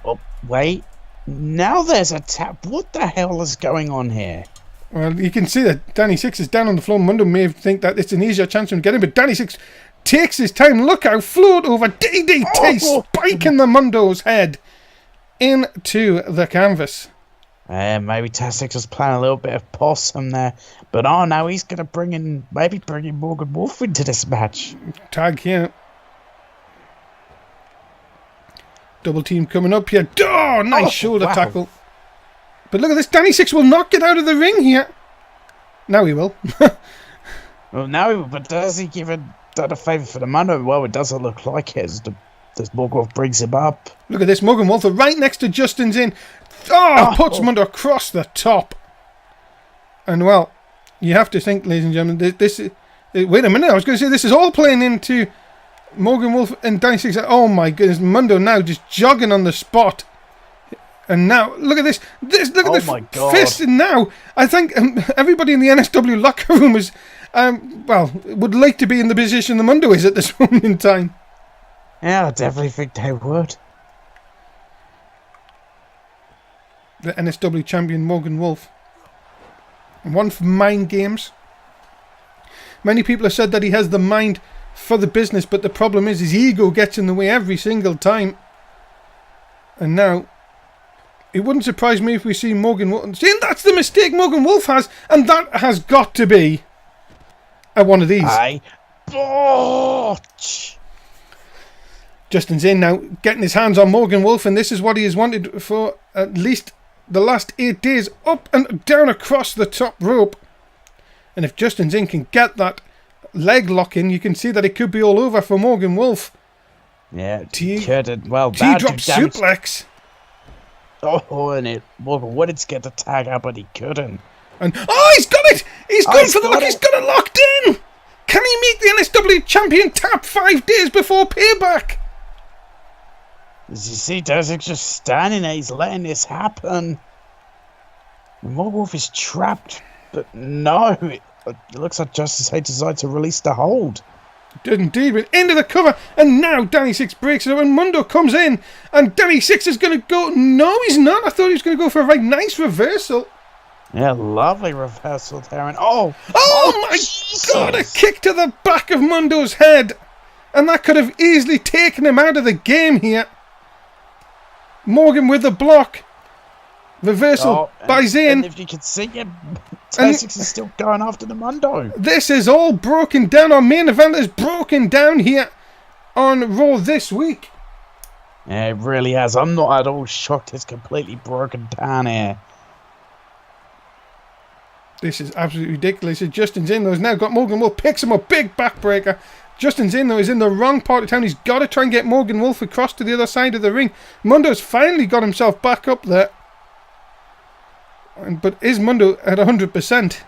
Oh, wait. Now there's a tap. What the hell is going on here? Well, you can see that Danny Six is down on the floor. Mundo may think that it's an easier chance for him to get him, but Danny Six takes his time. Look out, float over DDT, spiking the Mundo's head into the canvas. Maybe Tay6 was playing a little bit of possum there, but now he's going to bring in Morgan Wolf into this match. Tag here. Double team coming up here. Oh, nice shoulder tackle. But look at this. Danny Six will not get out of the ring here. Now he will. Well, now, but does he give a favour for the Mudder? Well, it doesn't look like it as Morgan Wolf brings him up. Look at this. Morgan Wolf right next to Justin's in. Puts Mudder across the top. And, well, you have to think, ladies and gentlemen, wait a minute. I was going to say this is all playing into Morgan Wolf and Danny Six. Oh, my goodness. Mundo now just jogging on the spot. And now, look at this. Look at the fist. And now, I think everybody in the NSW locker room is, would like to be in the position the Mundo is at this moment in time. Yeah, I definitely think they would. The NSW champion, Morgan Wolf. One for mind games. Many people have said that he has the mind for the business, but the problem is his ego gets in the way every single time. And now, it wouldn't surprise me if we see Morgan Wolf. See, and that's the mistake Morgan Wolf has, and that has got to be one of these. Justin's in now, getting his hands on Morgan Wolf, and this is what he has wanted for at least the last 8 days. Up and down across the top rope. And if Justin's in can get that leg lock in, you can see that it could be all over for Morgan Wolf. Yeah, teardrop suplex. And Morgan wanted to get the tag out, but he couldn't. And he's got it! He's gone for the lock. He's got it locked in. Can he make the NSW champion tap 5 days before Payback? As you see, Tay6 just standing there. He's letting this happen. Morgan Wolf is trapped, but no. It looks like Justice Zane decided to release the hold. Did indeed, but into the cover, and now Danny Six breaks it up, and Mundo comes in, and Danny Six is going to go. No, he's not. I thought he was going to go for a very nice reversal. Yeah, lovely reversal there, and my Jesus. God! A kick to the back of Mundo's head, and that could have easily taken him out of the game here. Morgan with the block. Reversal by Zane. And if you can see him, Tay6 is still going after the Mundo. This is all broken down. Our main event is broken down here on Raw this week. Yeah, it really has. I'm not at all shocked. It's completely broken down here. This is absolutely ridiculous. Justin's in, though. He's now got Morgan Wolf. Picks him up. Big backbreaker. Justin's in, though. He's in the wrong part of town. He's got to try and get Morgan Wolf across to the other side of the ring. Mundo's finally got himself back up there. But is Mundo at 100%?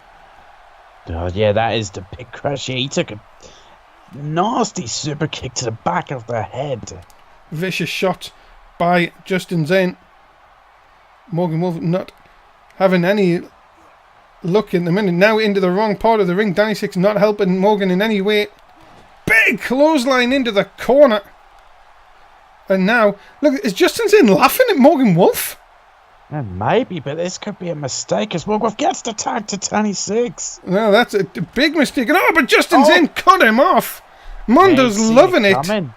Oh, yeah, that is the big crash here. He took a nasty super kick to the back of the head. Vicious shot by Justin Zane. Morgan Wolf not having any luck in the minute. Now into the wrong part of the ring. Danny Six not helping Morgan in any way. Big clothesline into the corner. And now, look, is Justin Zane laughing at Morgan Wolf? Maybe, but this could be a mistake as Morgan Wolf gets the tag to Danny Six. Well, that's a big mistake. Oh, but Justin Zane cut him off. Mundo's loving it.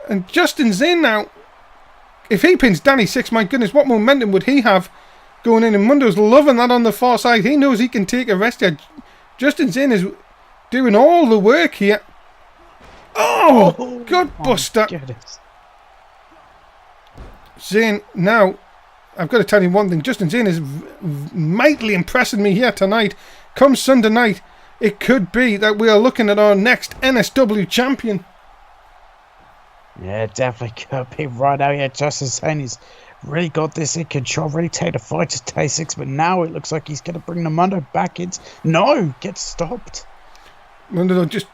And Justin Zane now, if he pins Danny Six, my goodness, what momentum would he have going in? And Mundo's loving that on the far side. He knows he can take a rest here. Justin Zane is doing all the work here. Oh, good buster. Zane, now, I've got to tell you one thing. Justin Zane is mightily impressing me here tonight. Come Sunday night, it could be that we are looking at our next NSW champion. Yeah, definitely could be right out here. Justin Zane has really got this in control, really take the fight to Danny Six, but now it looks like he's going to bring the Mundo back in. No, gets stopped. Mundo just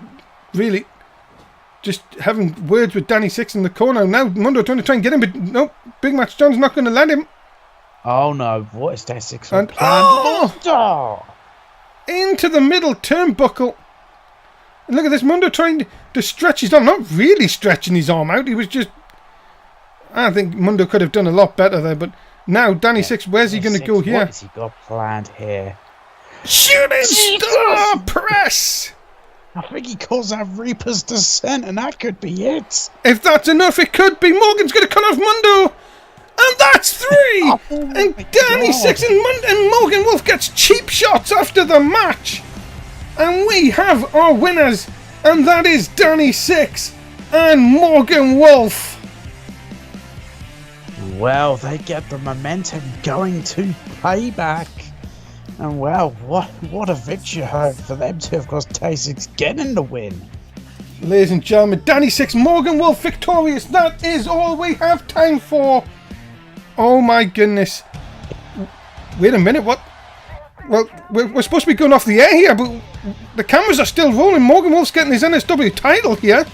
having words with Danny Six in the corner. Now Mundo trying to try and get him, but no, Big Match John's not going to let him. Oh no, what is Danny Six? And into the middle turnbuckle. And look at this, Mundo trying to stretch his arm. Not really stretching his arm out. He was just... I think Mundo could have done a lot better there. But now, Danny Six, where's he going to go here? What has he got planned here? Shooting star press! I think he calls that Reaper's Descent, and that could be it. If that's enough, it could be. Morgan's going to cut off Mundo. And that's 3! And Danny Six and Morgan Wolf gets cheap shots after the match. And we have our winners, and that is Danny Six and Morgan Wolf. Well, they get the momentum going to Payback. And well, what a victory for them to, of course, Danny Six getting the win. Ladies and gentlemen, Danny Six, Morgan Wolf victorious. That is all we have time for. Oh my goodness. Wait a minute, what? Well, we're supposed to be going off the air here, but the cameras are still rolling. Morgan Wolf's getting his NSW title here.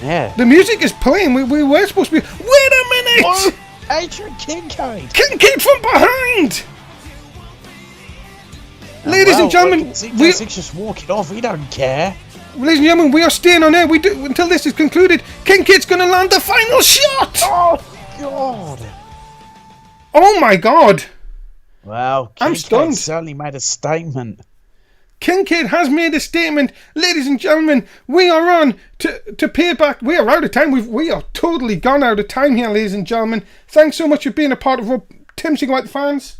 Yeah. The music is playing. We were supposed to be... Wait a minute! What? Adrian Kincaid! Kincaid from behind! Ladies and gentlemen... We're just walking off. We don't care. Ladies and gentlemen, we are staying on air. We do until this is concluded. Kincaid's going to land the final shot! Oh, God. Oh, my God. Well, I'm stunned. Certainly made a statement. Kincaid has made a statement. Ladies and gentlemen, we are on to Payback. We are out of time. We are totally gone out of time here, ladies and gentlemen. Thanks so much for being a part of Tim, say goodbye to fans.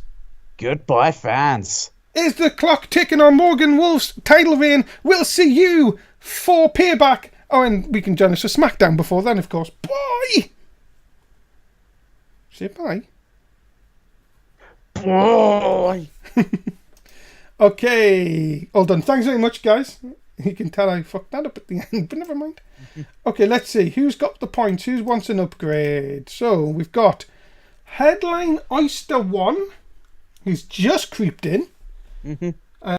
Goodbye, fans. Is the clock ticking on Morgan Wolf's title reign? We'll see you for Payback. Oh, and we can join us for SmackDown before then, of course. Bye. Say bye. Boy. Okay, all done. Thanks very much, guys. You can tell I fucked that up at the end, but never mind. Okay, let's see. Who's got the points? Who wants an upgrade? So, we've got Headline Oyster 1, who's just creeped in.